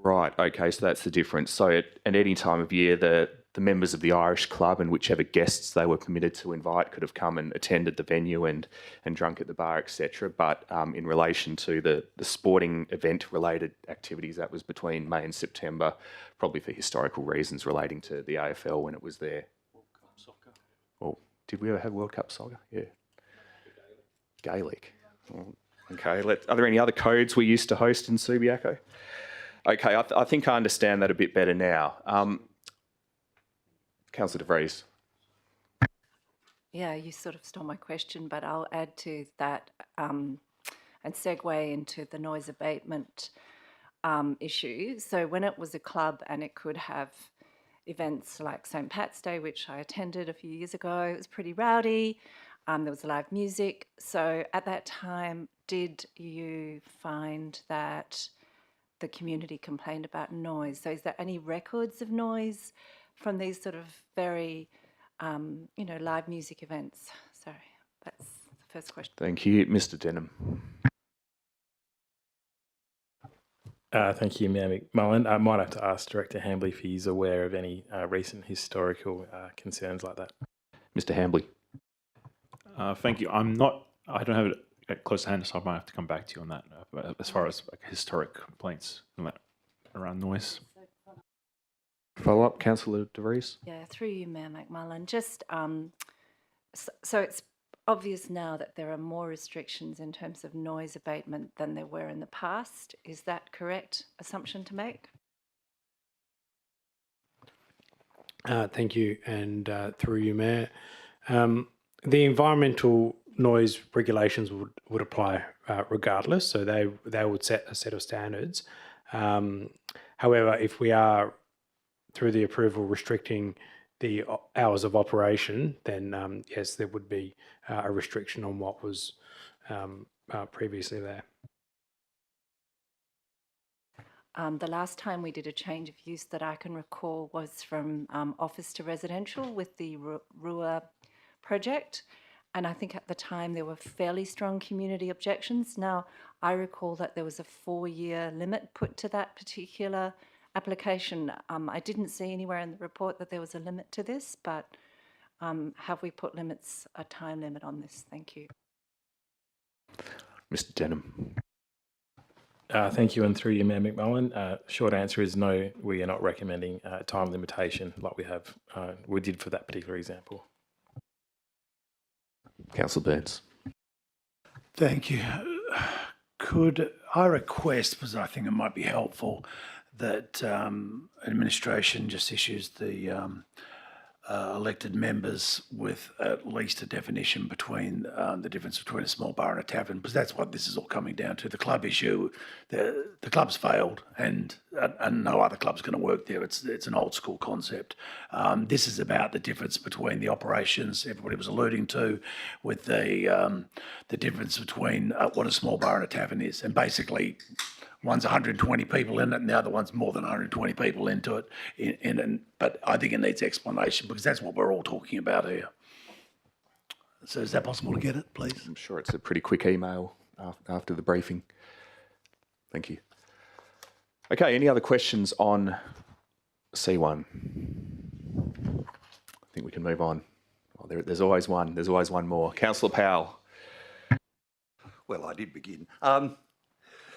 S1: Right, okay, so that's the difference. So at any time of year, the members of the Irish Club and whichever guests they were permitted to invite could have come and attended the venue and drunk at the bar, etc. But in relation to the sporting event-related activities, that was between May and September, probably for historical reasons relating to the AFL when it was there. Oh, did we ever have World Cup soccer? Yeah. Gaelic. Oh, okay. Are there any other codes we used to host in Subiaco? Okay, I think I understand that a bit better now. Councillor De Vries.
S11: Yeah, you sort of stole my question, but I'll add to that and segue into the noise abatement issue. So when it was a club and it could have events like St. Pat's Day, which I attended a few years ago, it was pretty rowdy. There was live music. So at that time, did you find that the community complained about noise? So is there any records of noise from these sort of very, live music events? Sorry, that's the first question.
S1: Thank you. Mr. Denham.
S5: Thank you, Mayor McMullen. I might have to ask Director Hambley if he's aware of any recent historical concerns like that.
S1: Mr. Hambley.
S10: Thank you. I don't have it at close to hand, so I might have to come back to you on that. As far as historic complaints around noise.
S1: Follow up, Councillor De Vries.
S11: Yeah, through you, Mayor McMullen. Just so it's obvious now that there are more restrictions in terms of noise abatement than there were in the past. Is that correct assumption to make?
S6: Thank you, and through you, Mayor. The environmental noise regulations would apply regardless, so they would set a set of standards. However, if we are, through the approval, restricting the hours of operation, then yes, there would be a restriction on what was previously there.
S11: The last time we did a change of use that I can recall was from office to residential with the Rua project. And I think at the time there were fairly strong community objections. Now, I recall that there was a 4-year limit put to that particular application. I didn't see anywhere in the report that there was a limit to this, but have we put a time limit on this? Thank you.
S1: Mr. Denham.
S5: Thank you, and through you, Mayor McMullen. Short answer is no, we are not recommending time limitation like we did for that particular example.
S1: Councillor Burns.
S2: Thank you. Could I request, because I think it might be helpful, that administration just issues the elected members with at least a definition between the difference between a small bar and a tavern, because that's what this is all coming down to. The club issue, the club's failed, and no other club's going to work there. It's an old school concept. This is about the difference between the operations everybody was alluding to, with the difference between what a small bar and a tavern is, and basically. One's 120 people in it, and the other one's more than 120 people into it. But I think it needs explanation, because that's what we're all talking about here. So is that possible to get it, please?
S1: I'm sure it's a pretty quick email after the briefing. Thank you. Okay, any other questions on C1? I think we can move on. Oh, there's always one. There's always one more. Councillor Powell.
S4: Well, I did begin.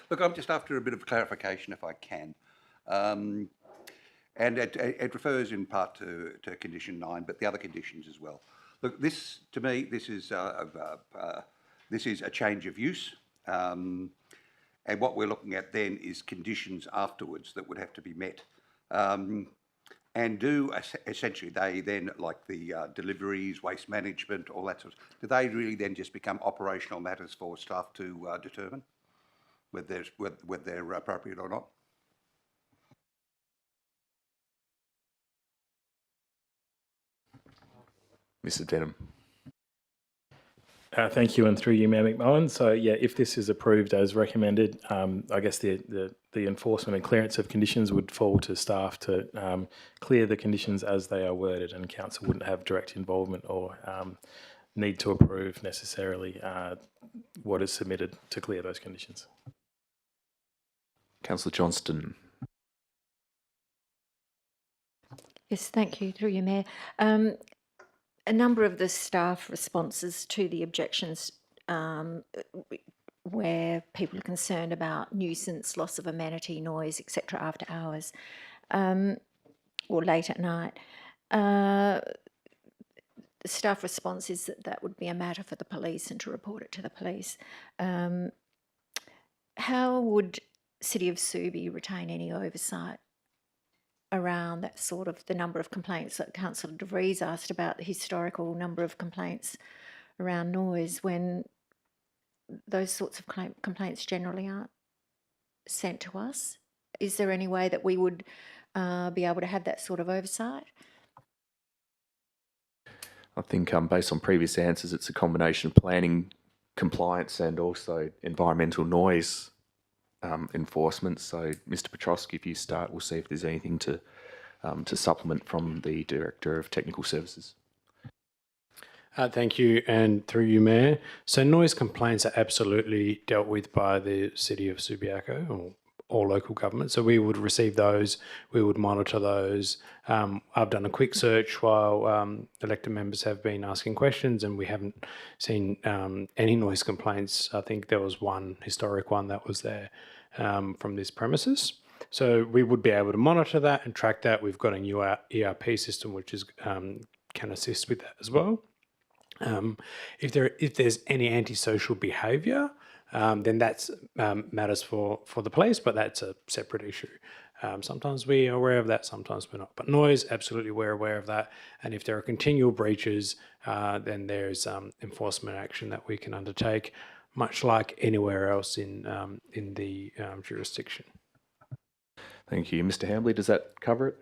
S4: Look, I'm just after a bit of clarification, if I can. And it refers in part to condition 9, but the other conditions as well. Look, to me, this is a change of use. And what we're looking at then is conditions afterwards that would have to be met. And essentially they then, like the deliveries, waste management, all that sort of stuff, do they really then just become operational matters for staff to determine whether they're appropriate or not?
S1: Mr. Denham.
S5: Thank you, and through you, Mayor McMullen. So, yeah, if this is approved as recommended, I guess the enforcement and clearance of conditions would fall to staff to clear the conditions as they are worded, and council wouldn't have direct involvement or need to approve necessarily what is submitted to clear those conditions.
S1: Councillor Johnston.
S3: Yes, thank you, through you, Mayor. A number of the staff responses to the objections where people are concerned about nuisance, loss of amenity, noise, etc. after hours or late at night. the staff response is that that would be a matter for the police and to report it to the police. How would City of Subi retain any oversight around that sort of the number of complaints that Councillor De Vries asked about, the historical number of complaints around noise, when those sorts of complaints generally aren't sent to us? Is there any way that we would be able to have that sort of oversight?
S1: I think based on previous answers, it's a combination of planning, compliance, and also environmental noise enforcement. So, Mr. Petrosky, if you start, we'll see if there's anything to supplement from the Director of Technical Services.
S6: Thank you, and through you, Mayor. So noise complaints are absolutely dealt with by the City of Subiaco or all local government. So we would receive those, we would monitor those. I've done a quick search while elected members have been asking questions, and we haven't seen any noise complaints. I think there was one historic one that was there from this premises. So we would be able to monitor that and track that. We've got a new ERP system which is can assist with that as well. If there's any antisocial behaviour, then that's matters for the police, but that's a separate issue. Sometimes we are aware of that, sometimes we're not. But noise, absolutely we're aware of that. And if there are continual breaches, then there's enforcement action that we can undertake, much like anywhere else in the jurisdiction.
S1: Thank you. Mr. Hambley, does that cover it?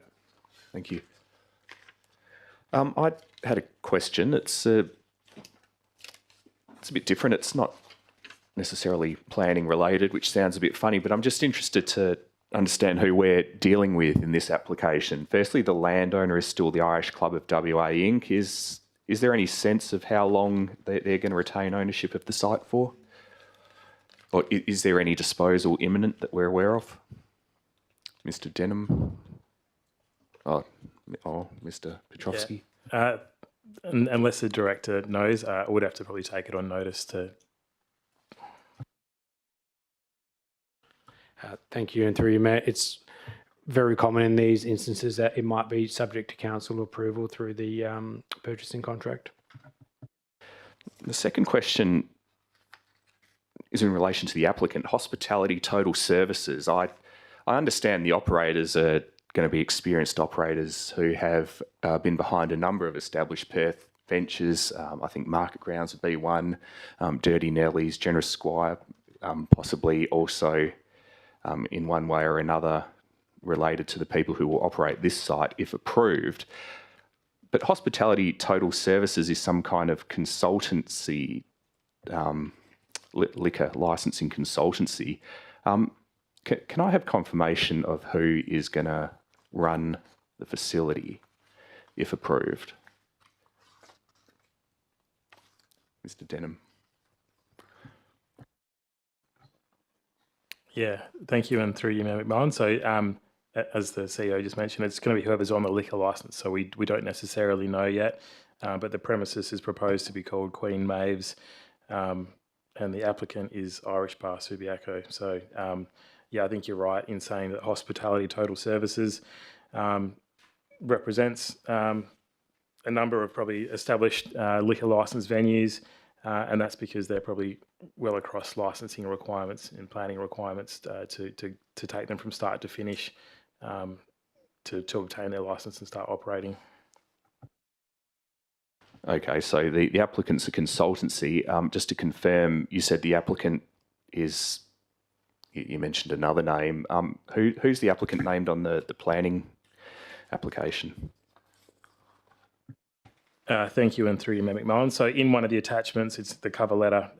S1: Thank you. I had a question. It's a bit different. It's not necessarily planning related, which sounds a bit funny, but I'm just interested to understand who we're dealing with in this application. Firstly, the landowner is still the Irish Club of WA Inc. Is there any sense of how long they're going to retain ownership of the site for? Or is there any disposal imminent that we're aware of? Mr. Denham? Oh, Mr. Petrovsky?
S5: Yeah. Unless the director knows, I would have to probably take it on notice to...
S6: Thank you, and through you, Mayor. It's very common in these instances that it might be subject to council approval through the purchasing contract.
S1: The second question is in relation to the applicant, Hospitality Total Services. I understand the operators are going to be experienced operators who have been behind a number of established Perth ventures. I think Market Grounds would be one, Dirty Nellies, Generous Squire, possibly also in one way or another related to the people who will operate this site if approved. But Hospitality Total Services is some kind of consultancy, liquor licensing consultancy. Can I have confirmation of who is going to run the facility if approved? Mr. Denham.
S5: Yeah, thank you, and through you, Mayor McMahon. So as the CEO just mentioned, it's going to be whoever's on the liquor licence, so we don't necessarily know yet, but the premises is proposed to be called Queen Maeve's, and the applicant is Irish Bar Subiaco. So yeah, I think you're right in saying that Hospitality Total Services represents a number of probably established liquor licence venues, and that's because they're probably well across licensing requirements and planning requirements to take them from start to finish to obtain their licence and start operating.
S1: Okay, so the applicant's a consultancy. Just to confirm, you said the applicant is, you mentioned another name. Who's the applicant named on the planning application?
S5: Thank you, and through you, Mayor McMahon. So in one of the attachments, it's the cover letter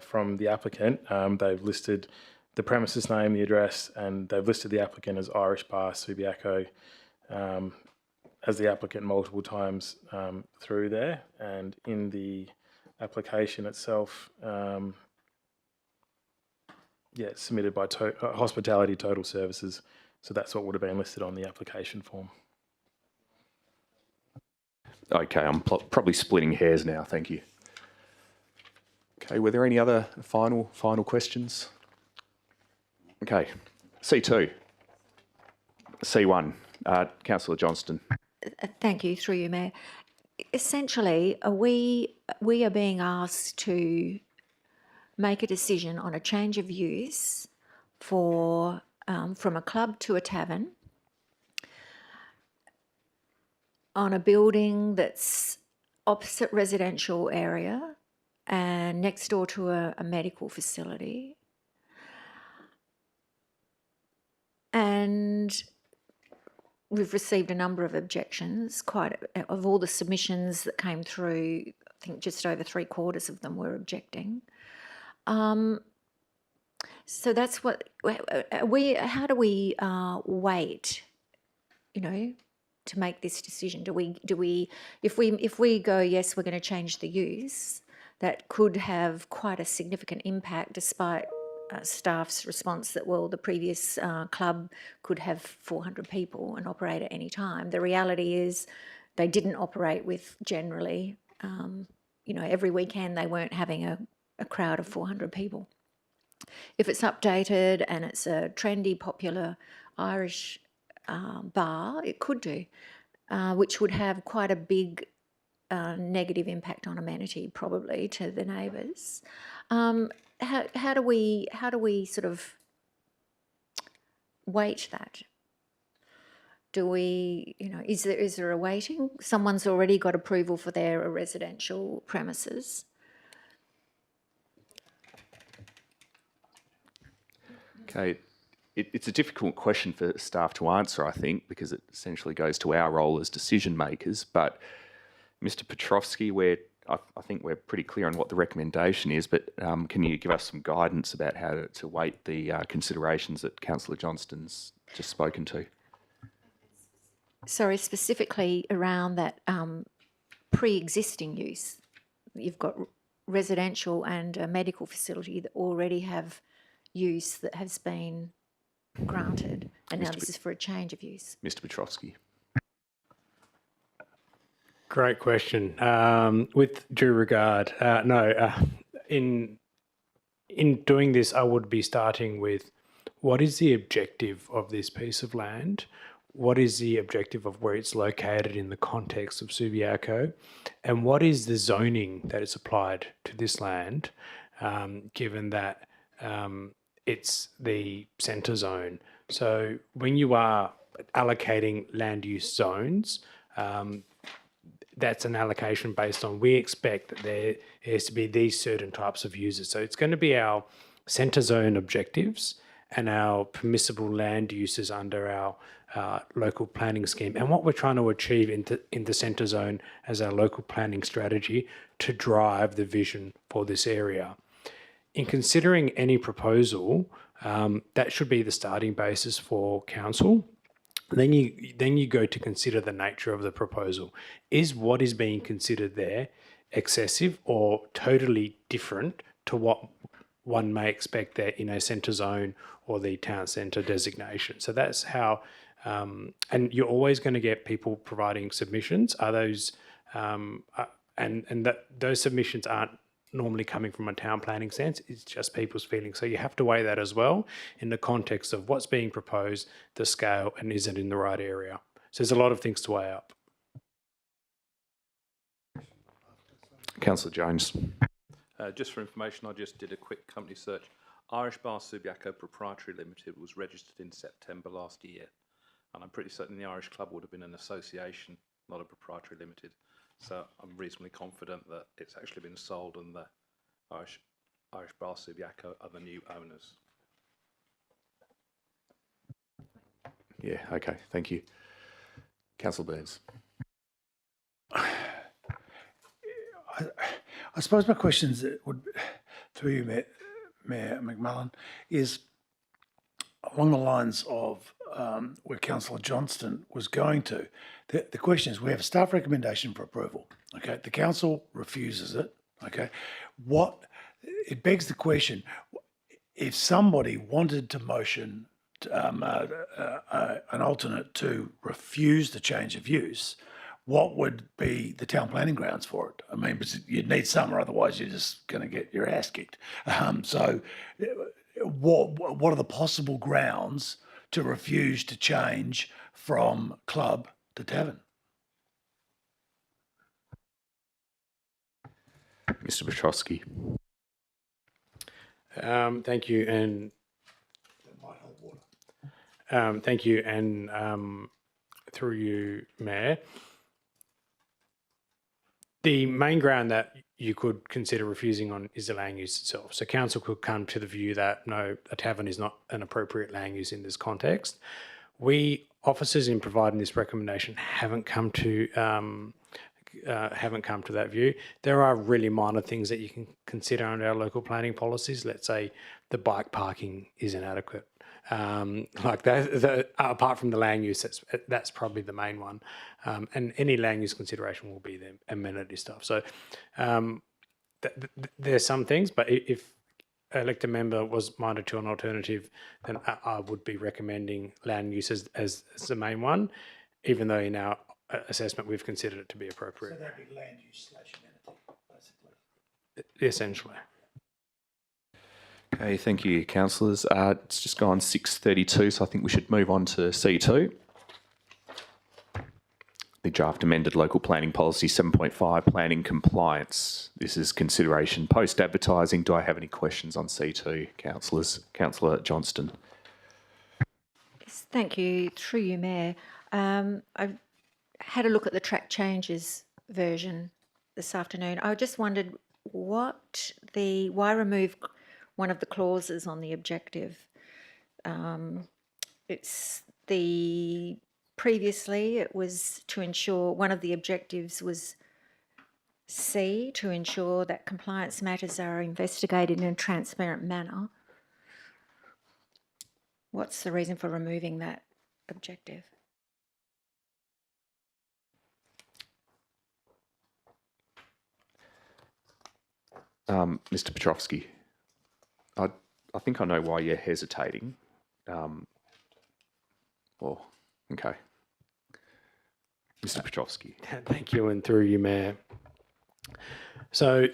S5: from the applicant. They've listed the premises name, the address, and they've listed the applicant as Irish Bar Subiaco as the applicant multiple times through there. And in the application itself, yeah, it's submitted by Hospitality Total Services. So that's what would have been listed on the application form.
S1: Okay, I'm probably splitting hairs now. Thank you. Okay, were there any other final questions? Okay, C2. C1, Councillor Johnston.
S3: Thank you, through you, Mayor. essentially, we are being asked to make a decision on a change of use for from a club to a tavern on a building that's opposite residential area and next door to a medical facility. And we've received a number of objections, of all the submissions that came through, I think just over 3/4 of them were objecting. So that's what how do we wait, to make this decision? Do we if we go, yes, we're going to change the use, that could have quite a significant impact, despite staff's response that, well, the previous club could have 400 people and operate at any time. The reality is they didn't operate with generally, every weekend they weren't having a crowd of 400 people. If it's updated and it's a trendy, popular Irish bar, it could do, which would have quite a big negative impact on amenity, probably, to the neighbours. How do we sort of weight that? Do we, is there a weighting? Someone's already got approval for their residential premises.
S1: Okay, it's a difficult question for staff to answer, I think, because it essentially goes to our role as decision makers. But Mr. Petrovsky, I think we're pretty clear on what the recommendation is, but can you give us some guidance about how to weight the considerations that Councillor Johnston's just spoken to?
S3: Sorry, specifically around that pre-existing use. You've got residential and a medical facility that already have use that has been granted, and now this is for a change of use.
S1: Mr. Petrovsky.
S6: Great question. With due regard, in doing this, I would be starting with what is the objective of this piece of land? What is the objective of where it's located in the context of Subiaco? And what is the zoning that is applied to this land, given that it's the centre zone? So when you are allocating land use zones, that's an allocation based on, we expect that there has to be these certain types of users. So it's going to be our centre zone objectives and our permissible land uses under our local planning scheme, and what we're trying to achieve in the centre zone as our local planning strategy to drive the vision for this area. In considering any proposal, that should be the starting basis for council. Then you go to consider the nature of the proposal. Is what is being considered there excessive or totally different to what one may expect there in a centre zone or the town centre designation? So that's how, and you're always going to get people providing submissions. Are those, those submissions aren't normally coming from a town planning sense, it's just people's feelings. So you have to weigh that as well in the context of what's being proposed, the scale, and is it in the right area. So there's a lot of things to weigh up.
S1: Councillor Jones.
S10: Just for information, I just did a quick company search. Irish Bar Subiaco Proprietary Limited was registered in September last year, and I'm pretty certain the Irish Club would have been an association, not a proprietary limited. So I'm reasonably confident that it's actually been sold and the Irish Bar Subiaco are the new owners.
S1: Yeah, okay, thank you. Councillor Burns.
S2: I suppose my questions would, through you, Mayor McMullen, is along the lines of where Councillor Johnston was going to. The question is, we have a staff recommendation for approval. Okay, the council refuses it. Okay, it begs the question: if somebody wanted to motion an alternate to refuse the change of use, what would be the town planning grounds for it? I mean, you'd need some, or otherwise you're just going to get your ass kicked. So what are the possible grounds to refuse to change from club to tavern?
S1: Mr. Petrosky.
S6: Thank you, and thank you, and through you, Mayor. The main ground that you could consider refusing on is the land use itself. So council could come to the view that no, a tavern is not an appropriate land use in this context. We officers in providing this recommendation haven't come to that view. There are really minor things that you can consider under our local planning policies. Let's say the bike parking is inadequate. Like that, apart from the land use, that's probably the main one. And any land use consideration will be the amenity stuff. So there's some things, but if elected member was minded to an alternative, then I would be recommending land use as the main one, even though in our assessment we've considered it to be appropriate.
S2: So that'd be land use / amenity, basically.
S6: Essentially.
S1: Okay, thank you, councillors. It's just gone 6:32, so I think we should move on to C2. The draft amended local planning policy 7.5, planning compliance. This is consideration post-advertising. Do I have any questions on C2, councillors? Councillor Johnston.
S3: Yes, thank you. Through you, Mayor. I've had a look at the track changes version this afternoon. I just wondered why remove one of the clauses on the objective. Previously it was to ensure, one of the objectives was C, to ensure that compliance matters are investigated in a transparent manner. What's the reason for removing that objective?
S1: Mr. Petrovsky, I think I know why you're hesitating. Well, okay. Mr. Petrovsky.
S6: Thank you, and through you, Mayor. So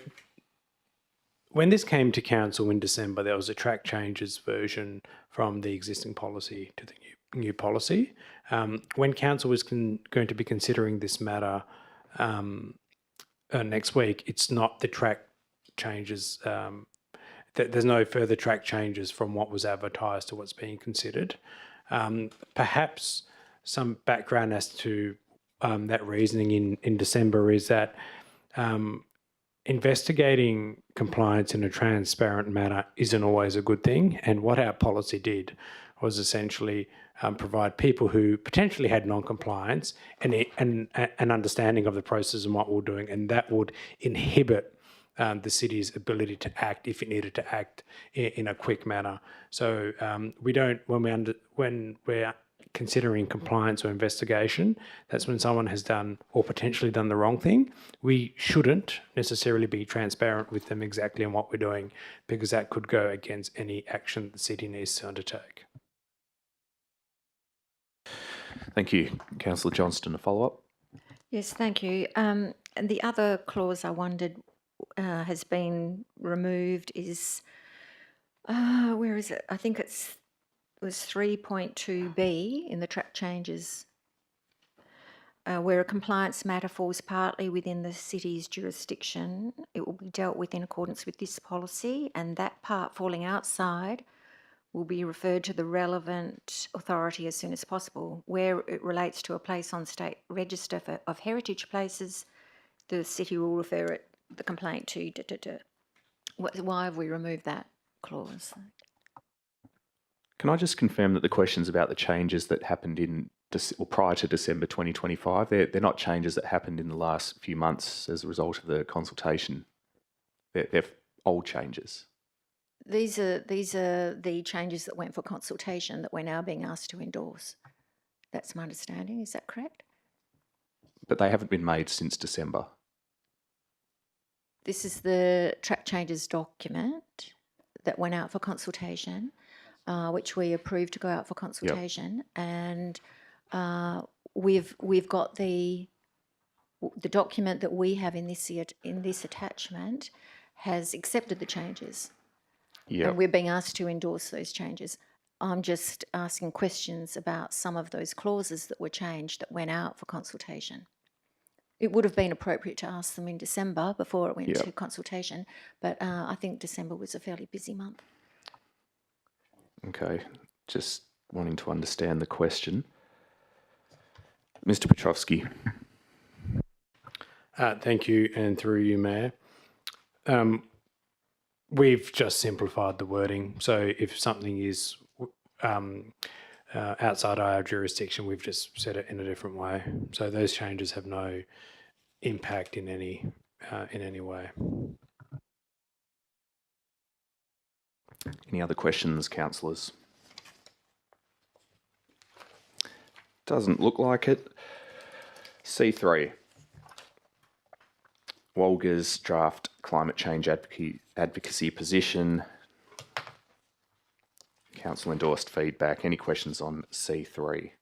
S6: when this came to council in December, there was a track changes version from the existing policy to the new policy. When council was going to be considering this matter next week, it's not the track changes. There's no further track changes from what was advertised to what's being considered. Perhaps some background as to that reasoning in December is that investigating compliance in a transparent manner isn't always a good thing. And what our policy did was essentially provide people who potentially had non-compliance and an understanding of the process and what we're doing, and that would inhibit the city's ability to act if it needed to act in a quick manner. So we don't, when we're considering compliance or investigation, that's when someone has done or potentially done the wrong thing. We shouldn't necessarily be transparent with them exactly on what we're doing, because that could go against any action the city needs to undertake.
S1: Thank you. Councillor Johnston, a follow-up?
S3: Yes, thank you. And the other clause I wondered has been removed is, where is it? I think it was 3.2b in the track changes, where a compliance matter falls partly within the city's jurisdiction. It will be dealt with in accordance with this policy, and that part falling outside will be referred to the relevant authority as soon as possible. Where it relates to a place on state register of heritage places, the city will refer the complaint to. Why have we removed that clause?
S1: Can I just confirm that the questions about the changes that happened prior to December 2025, they're not changes that happened in the last few months as a result of the consultation. They're old changes.
S3: These are the changes that went for consultation that we're now being asked to endorse. That's my understanding. Is that correct?
S1: But they haven't been made since December.
S3: This is the track changes document that went out for consultation, which we approved to go out for consultation, and we've got the document that we have in this attachment has accepted the changes. And we're being asked to endorse those changes. I'm just asking questions about some of those clauses that were changed that went out for consultation. it would have been appropriate to ask them in December before it went
S1: Yep.
S3: to consultation, but I think December was a fairly busy month.
S1: Okay, just wanting to understand the question. Mr. Petrovsky.
S6: Thank you, and through you, Mayor. We've just simplified the wording. So if something is outside our jurisdiction, we've just said it in a different way. So those changes have no impact in any way.
S1: Any other questions, councillors? Doesn't look like it. C3. Walga's draft climate change advocacy position. Council endorsed feedback. Any questions on C3?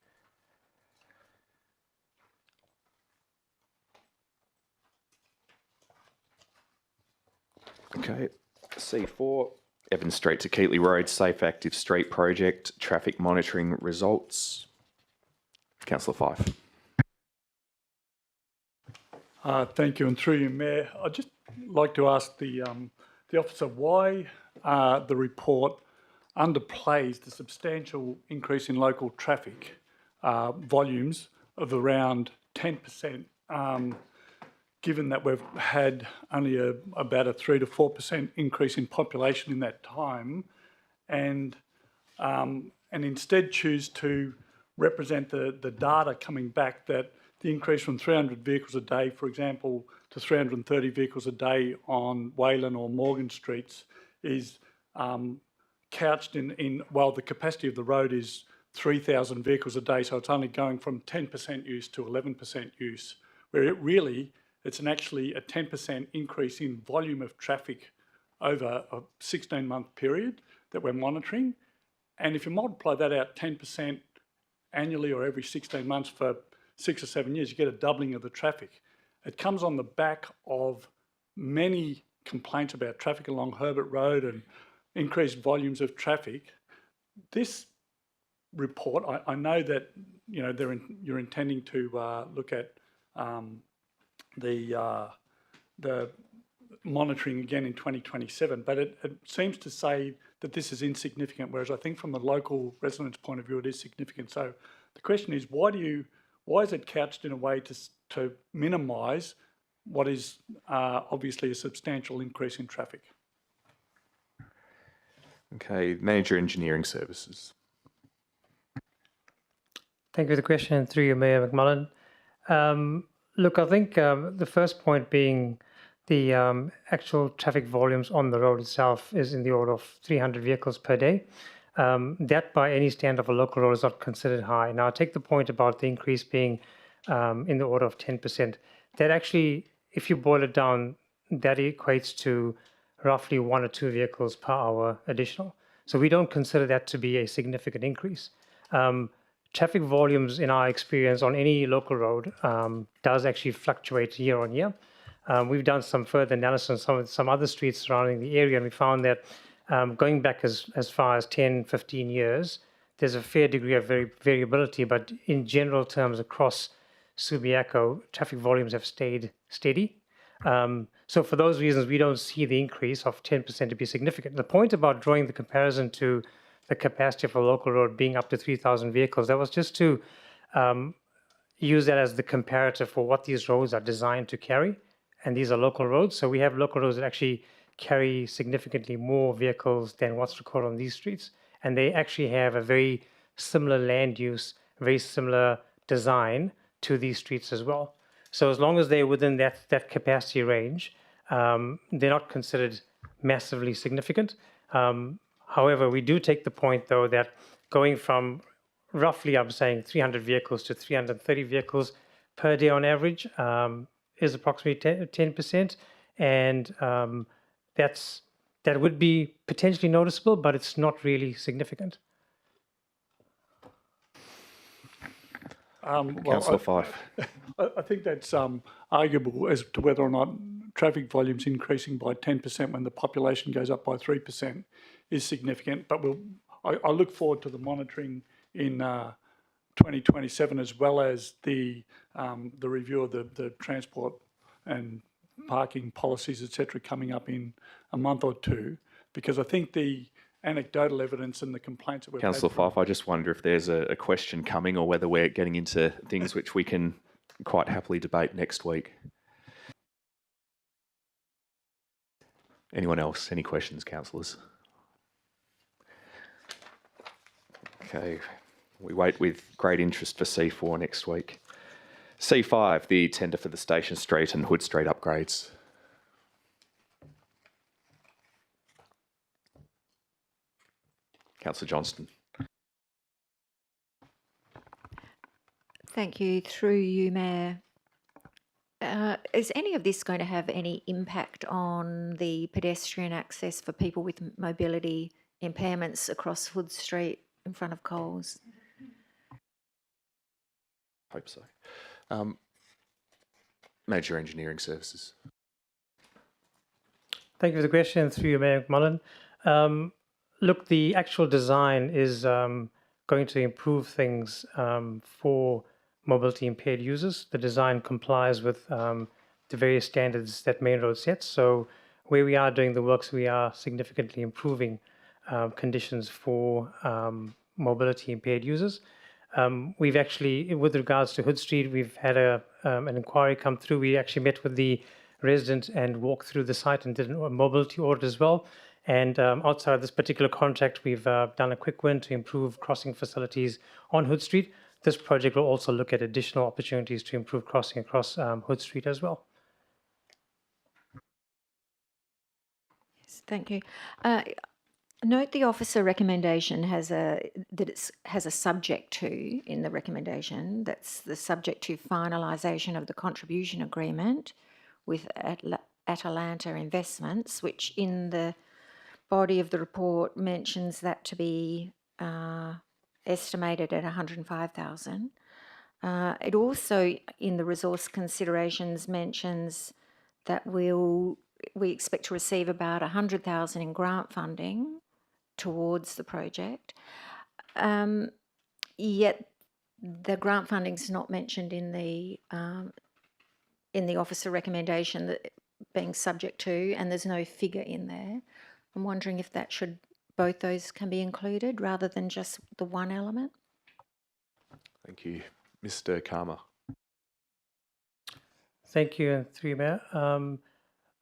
S1: Okay. C4. Evans Street to Keatley Road Safe Active Street Project traffic monitoring results. Councillor Fife.
S9: Thank you, and through you, Mayor, I'd just like to ask the officer why the report underplays the substantial increase in local traffic volumes of around 10%, given that we've had only about a 3 to 4% increase in population in that time, and instead choose to represent the data coming back that the increase from 300 vehicles a day, for example, to 330 vehicles a day on Wayland or Morgan Streets is couched in while the capacity of the road is 3,000 vehicles a day, so it's only going from 10% use to 11% use, where it's actually a 10% increase in volume of traffic over a 16-month period that we're monitoring. And if you multiply that out 10% annually or every 16 months for 6 or 7 years, you get a doubling of the traffic. It comes on the back of many complaints about traffic along Herbert Road and increased volumes of traffic. This report, I know that you're intending to look at the monitoring again in 2027, but it seems to say that this is insignificant, whereas I think from a local resident's point of view it is significant. So the question is, why is it couched in a way to minimise what is obviously a substantial increase in traffic?
S1: Okay, Manager Engineering Services.
S12: Thank you for the question, through you, Mayor McMullen. Look, I think the first point being the actual traffic volumes on the road itself is in the order of 300 vehicles per day. That by any standard of a local road is not considered high. Now, I take the point about the increase being in the order of 10%. That actually, if you boil it down, that equates to roughly 1 or 2 vehicles per hour additional. So we don't consider that to be a significant increase. Traffic volumes, in our experience, on any local road does actually fluctuate year on year. We've done some further analysis on some other streets surrounding the area, and we found that going back as far as 10, 15 years, there's a fair degree of variability, but in general terms across Subiaco, traffic volumes have stayed steady. So for those reasons, we don't see the increase of 10% to be significant. The point about drawing the comparison to the capacity of a local road being up to 3,000 vehicles, that was just to use that as the comparative for what these roads are designed to carry. And these are local roads. So we have local roads that actually carry significantly more vehicles than what's recorded on these streets. And they actually have a very similar land use, very similar design to these streets as well. So as long as they're within that capacity range, they're not considered massively significant. However, we do take the point, though, that going from roughly, I'm saying, 300 vehicles to 330 vehicles per day on average is approximately 10%. And that would be potentially noticeable, but it's not really significant.
S1: Councillor Fife.
S9: I think that's arguable as to whether or not traffic volumes increasing by 10% when the population goes up by 3% is significant. But I look forward to the monitoring in 2027, as well as the review of the transport and parking policies, etc., coming up in a month or two, because I think the anecdotal evidence and the complaints that we've had.
S1: Councillor Fife, I just wonder if there's a question coming or whether we're getting into things which we can quite happily debate next week. Anyone else? Any questions, councillors? Okay, we wait with great interest for C4 next week. C5, the tender for the Station Street and Hood Street upgrades. Councillor Johnston.
S3: Thank you. Through you, Mayor. Is any of this going to have any impact on the pedestrian access for people with mobility impairments across Hood Street in front of Coles?
S1: Hope so. Major Engineering Services.
S12: Thank you for the question. Through you, Mayor McMullen. Look, the actual design is going to improve things for mobility impaired users. The design complies with the various standards that Main Road sets. So where we are doing the works, we are significantly improving conditions for mobility impaired users. We've actually, with regards to Hood Street, we've had an inquiry come through. We actually met with the resident and walked through the site and did a mobility audit as well. And outside of this particular contract, we've done a quick win to improve crossing facilities on Hood Street. This project will also look at additional opportunities to improve crossing across Hood Street as well.
S3: Yes, thank you. Note the officer recommendation has a subject to in the recommendation. That's the subject to finalisation of the contribution agreement with Atalanta Investments, which in the body of the report mentions that to be estimated at 105,000. It also, in the resource considerations, mentions that we expect to receive about 100,000 in grant funding towards the project. Yet the grant funding is not mentioned in the officer recommendation that being subject to, and there's no figure in there. I'm wondering if both those can be included rather than just the one element.
S1: Thank you. Mr. Karma.
S12: Thank you, and through you, Mayor.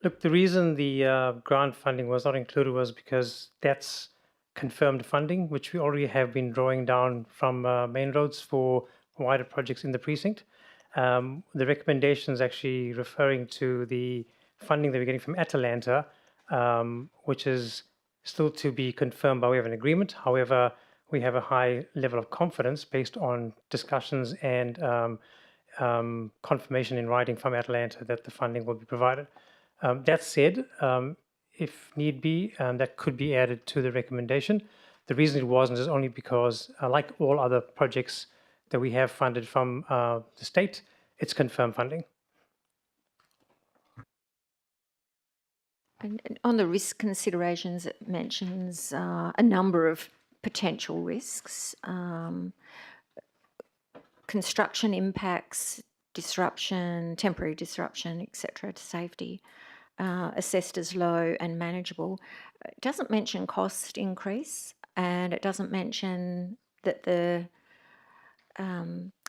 S12: Look, the reason the grant funding was not included was because that's confirmed funding, which we already have been drawing down from Main Roads for wider projects in the precinct. The recommendation is actually referring to the funding that we're getting from Atalanta, which is still to be confirmed by way of an agreement. However, we have a high level of confidence based on discussions and confirmation in writing from Atalanta that the funding will be provided. That said, if need be, that could be added to the recommendation. The reason it wasn't is only because, like all other projects that we have funded from the state, it's confirmed funding.
S3: And on the risk considerations, it mentions a number of potential risks, construction impacts, disruption, temporary disruption, etc., to safety, assessed as low and manageable. It doesn't mention cost increase, and it doesn't mention that the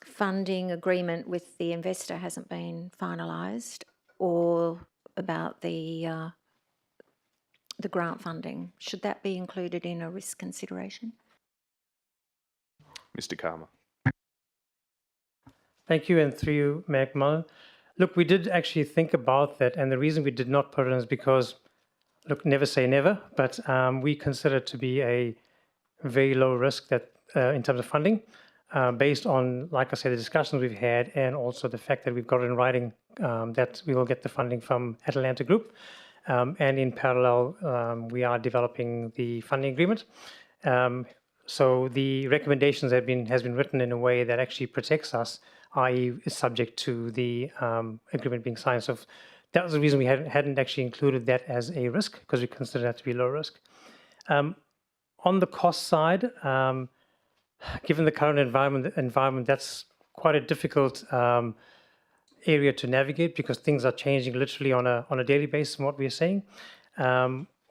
S3: funding agreement with the investor hasn't been finalised, or about the grant funding. Should that be included in a risk consideration?
S1: Mr. Karma.
S12: Thank you, and through you, Mayor McMullen. Look, we did actually think about that, and the reason we did not put it in is because, look, never say never, but we consider it to be a very low risk that in terms of funding, based on, like I said, the discussions we've had, and also the fact that we've got it in writing that we will get the funding from Atalanta Group. And in parallel, we are developing the funding agreement. So the recommendations has been written in a way that actually protects us, i.e. is subject to the agreement being signed. So that was the reason we hadn't actually included that as a risk, because we consider that to be low risk. On the cost side, given the current environment, that's quite a difficult area to navigate because things are changing literally on a daily basis from what we're seeing.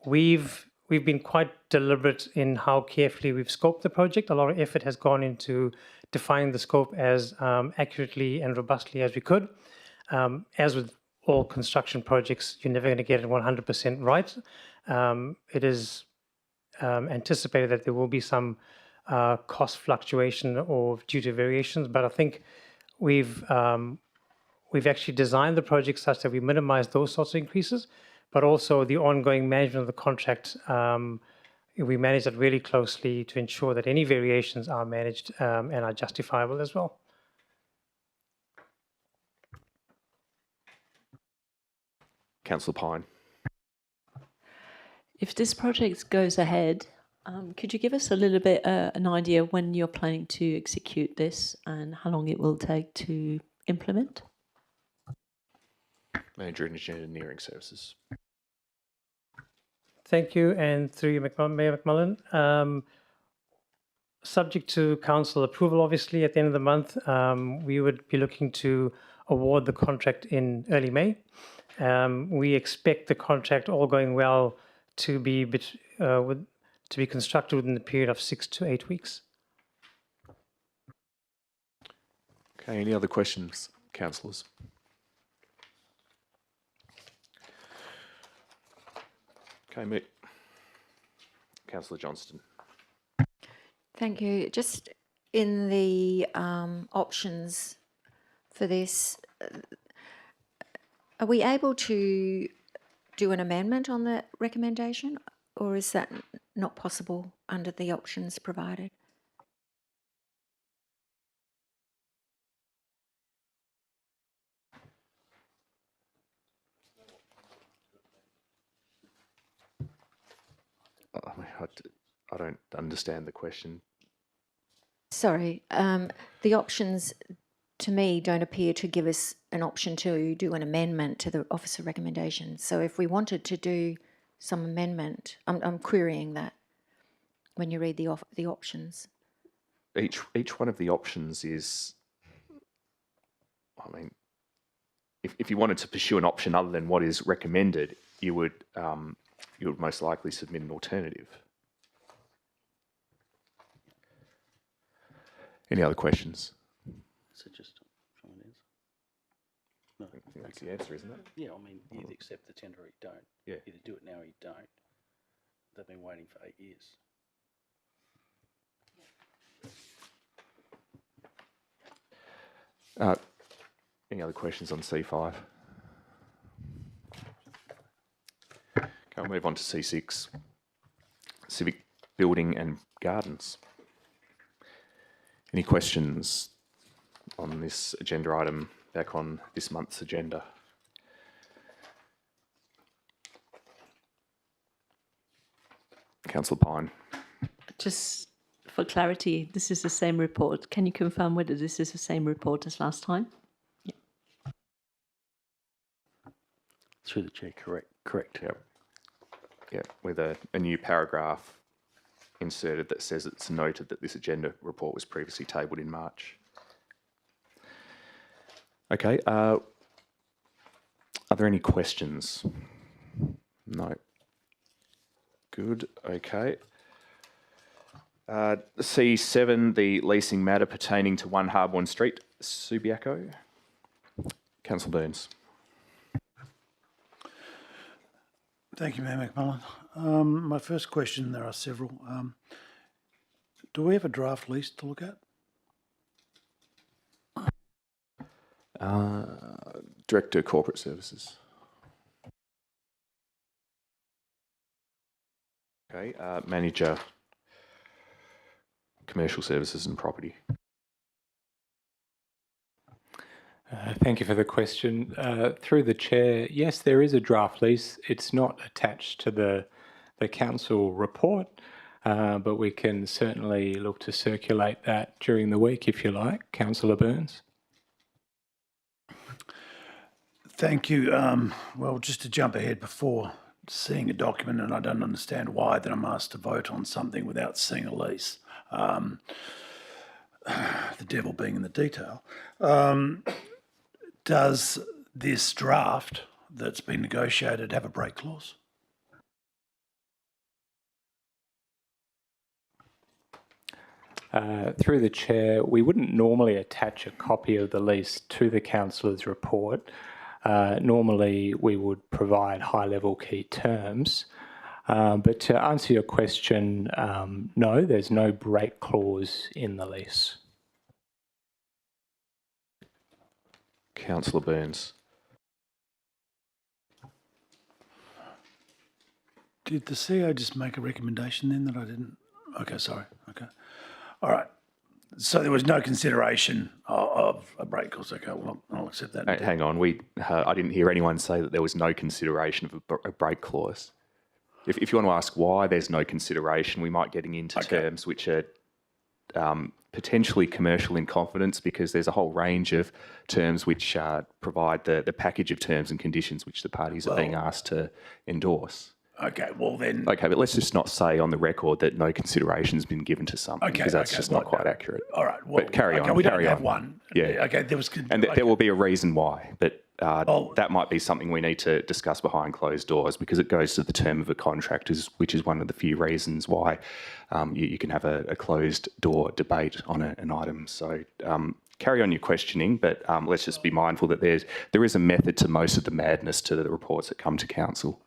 S12: We've been quite deliberate in how carefully we've scoped the project. A lot of effort has gone into defining the scope as accurately and robustly as we could. As with all construction projects, you're never going to get it 100% right. It is anticipated that there will be some cost fluctuation or due to variations, but I think we've actually designed the project such that we minimize those sorts of increases, but also the ongoing management of the contract. We manage that really closely to ensure that any variations are managed and are justifiable as well.
S1: Councillor Pine.
S7: If this project goes ahead, could you give us a little bit an idea when you're planning to execute this and how long it will take to implement?
S1: Manager of Engineering Services.
S12: Thank you, and through you, Mayor McMullen. Subject to council approval, obviously, at the end of the month, we would be looking to award the contract in early May. We expect the contract, all going well, to be constructed within the period of 6 to 8 weeks.
S1: Okay, any other questions, councillors? Okay, Councillor Johnston.
S3: Thank you. Just in the options for this, are we able to do an amendment on the recommendation, or is that not possible under the options provided?
S1: I don't understand the question.
S3: Sorry, the options to me don't appear to give us an option to do an amendment to the officer recommendation. So if we wanted to do some amendment, I'm querying that when you read the options.
S1: Each one of the options is, I mean, if you wanted to pursue an option other than what is recommended, you would most likely submit an alternative. Any other questions?
S13: So just someone else. No,
S1: I think that's the answer, isn't it?
S13: yeah, I mean, you either accept the tender or you don't.
S1: Yeah.
S13: Either do it now or you don't. They've been waiting for 8 years.
S1: Any other questions on C5? Okay, we'll move on to C6, Civic Building and Gardens. Any questions on this agenda item back on this month's agenda? Councillor Pine.
S7: Just for clarity, this is the same report. Can you confirm whether this is the same report as last time? Yeah.
S13: Through the chair, correct.
S1: Yep. Yeah, with a new paragraph inserted that says it's noted that this agenda report was previously tabled in March. Okay, are there any questions? No. Good, okay. C7, the leasing matter pertaining to 1 Harborne Street, Subiaco. Councillor Burns.
S2: Thank you, Mayor McMullen. My first question, there are several. Do we have a draft lease to look at?
S1: Director of Corporate Services. Okay, Manager, Commercial Services and Property.
S6: Thank you for the question. Through the chair, yes, there is a draft lease. It's not attached to the council report, but we can certainly look to circulate that during the week if you like. Councillor Burns.
S2: Thank you. Well, just to jump ahead, before seeing a document, and I don't understand why that I'm asked to vote on something without seeing a lease. the devil being in the detail, does this draft that's been negotiated have a break clause?
S14: Through the chair, we wouldn't normally attach a copy of the lease to the councillor's report. Normally, we would provide high-level key terms. But to answer your question, no, there's no break clause in the lease.
S1: Councillor Burns.
S2: Did the CEO just make a recommendation then that I didn't? Okay, sorry. Okay. All right. So there was no consideration of a break clause. Okay, well, I'll accept that.
S1: Hang on, I didn't hear anyone say that there was no consideration of a break clause. If you want to ask why there's no consideration, we might getting into terms which are potentially commercial in confidence, because there's a whole range of terms which provide the package of terms and conditions which the parties are being asked to endorse.
S2: Okay, well then...
S1: Okay, but let's just not say on the record that no consideration's been given to something, because that's just not quite accurate.
S2: All right, well...
S1: But carry on,
S2: we don't have one.
S1: Yeah.
S2: Okay, there was...
S1: And there will be a reason why, but that might be something we need to discuss behind closed doors, because it goes to the term of a contract, which is one of the few reasons why you can have a closed door debate on an item. So carry on your questioning, but let's just be mindful that there is a method to most of the madness to the reports that come to council.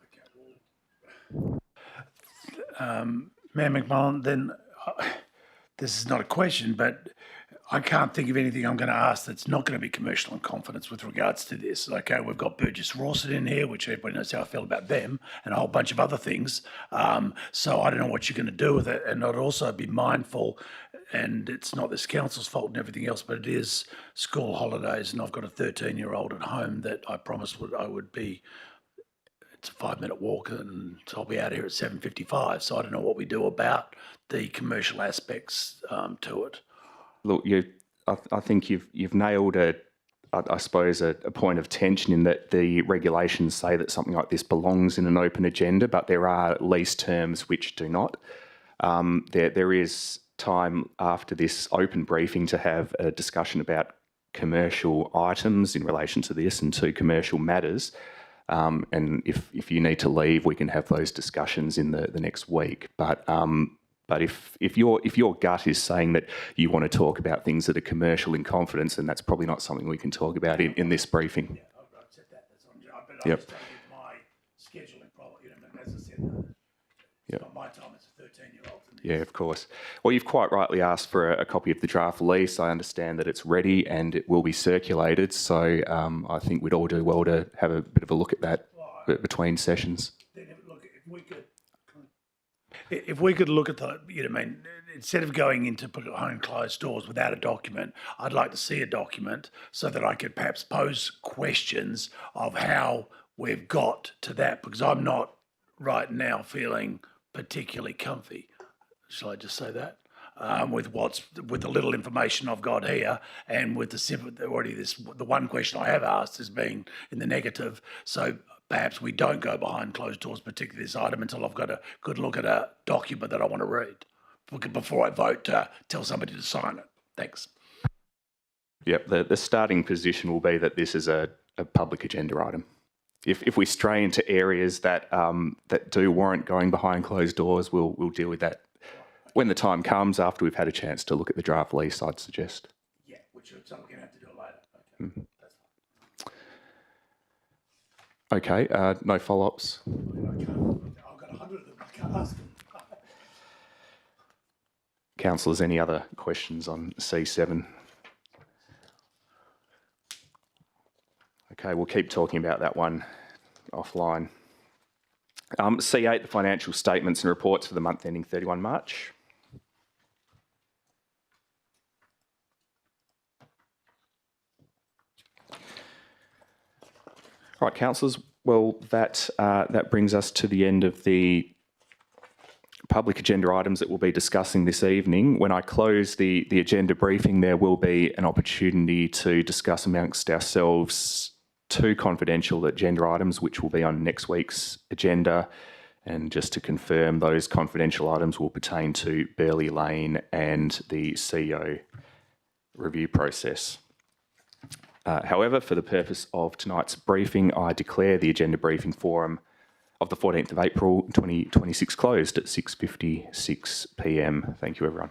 S2: Mayor McMullen, then this is not a question, but I can't think of anything I'm going to ask that's not going to be commercial in confidence with regards to this. Okay, we've got Burgess Rawson in here, which everybody knows how I feel about them, and a whole bunch of other things. So I don't know what you're going to do with it. And I'd also be mindful, and it's not this council's fault and everything else, but it is school holidays, and I've got a 13-year-old at home that I promised I would be... It's a 5-minute walk, and so I'll be out here at 7:55. So I don't know what we do about the commercial aspects to it.
S1: Look, I think you've nailed I suppose a point of tension in that the regulations say that something like this belongs in an open agenda, but there are lease terms which do not. There is time after this open briefing to have a discussion about commercial items in relation to this and to commercial matters. And if you need to leave, we can have those discussions in the next week. But if your gut is saying that you want to talk about things that are commercial in confidence, then that's probably not something we can talk about in this briefing.
S2: Yeah, I've said that. That's on job. But yep. I just don't my scheduling problem. As I said, it's not my time. It's a 13-year-old.
S1: Yeah, of course. Well, you've quite rightly asked for a copy of the draft lease. I understand that it's ready and it will be circulated. So I think we'd all do well to have a bit of a look at that between sessions.
S2: Then if we could look at instead of going into behind closed doors without a document, I'd like to see a document so that I could perhaps pose questions of how we've got to that, because I'm not right now feeling particularly comfy. Shall I just say that? With the little information I've got here, and with the one question I have asked is being in the negative. So perhaps we don't go behind closed doors, particularly this item, until I've got a good look at a document that I want to read before I vote to tell somebody to sign it. Thanks.
S1: Yep. The starting position will be that this is a public agenda item. If we stray into areas that do warrant going behind closed doors, we'll deal with that when the time comes, after we've had a chance to look at the draft lease, I'd suggest.
S2: Yeah, which we're going to have to do later. Okay.
S1: Okay, no follow-ups.
S2: I've got 100 of them. I can't ask them.
S1: Councillors, any other questions on C7? Okay, we'll keep talking about that one offline. C8, the financial statements and reports for the month ending 31 March. All right, councillors, well, that brings us to the end of the public agenda items that we'll be discussing this evening. When I close the agenda briefing, there will be an opportunity to discuss amongst ourselves 2 confidential agenda items, which will be on next week's agenda. And just to confirm, those confidential items will pertain to Burley Lane and the CEO review process. However, for the purpose of tonight's briefing, I declare the agenda briefing forum of the 14th of April 2026 closed at 6:56 p.m. Thank you, everyone.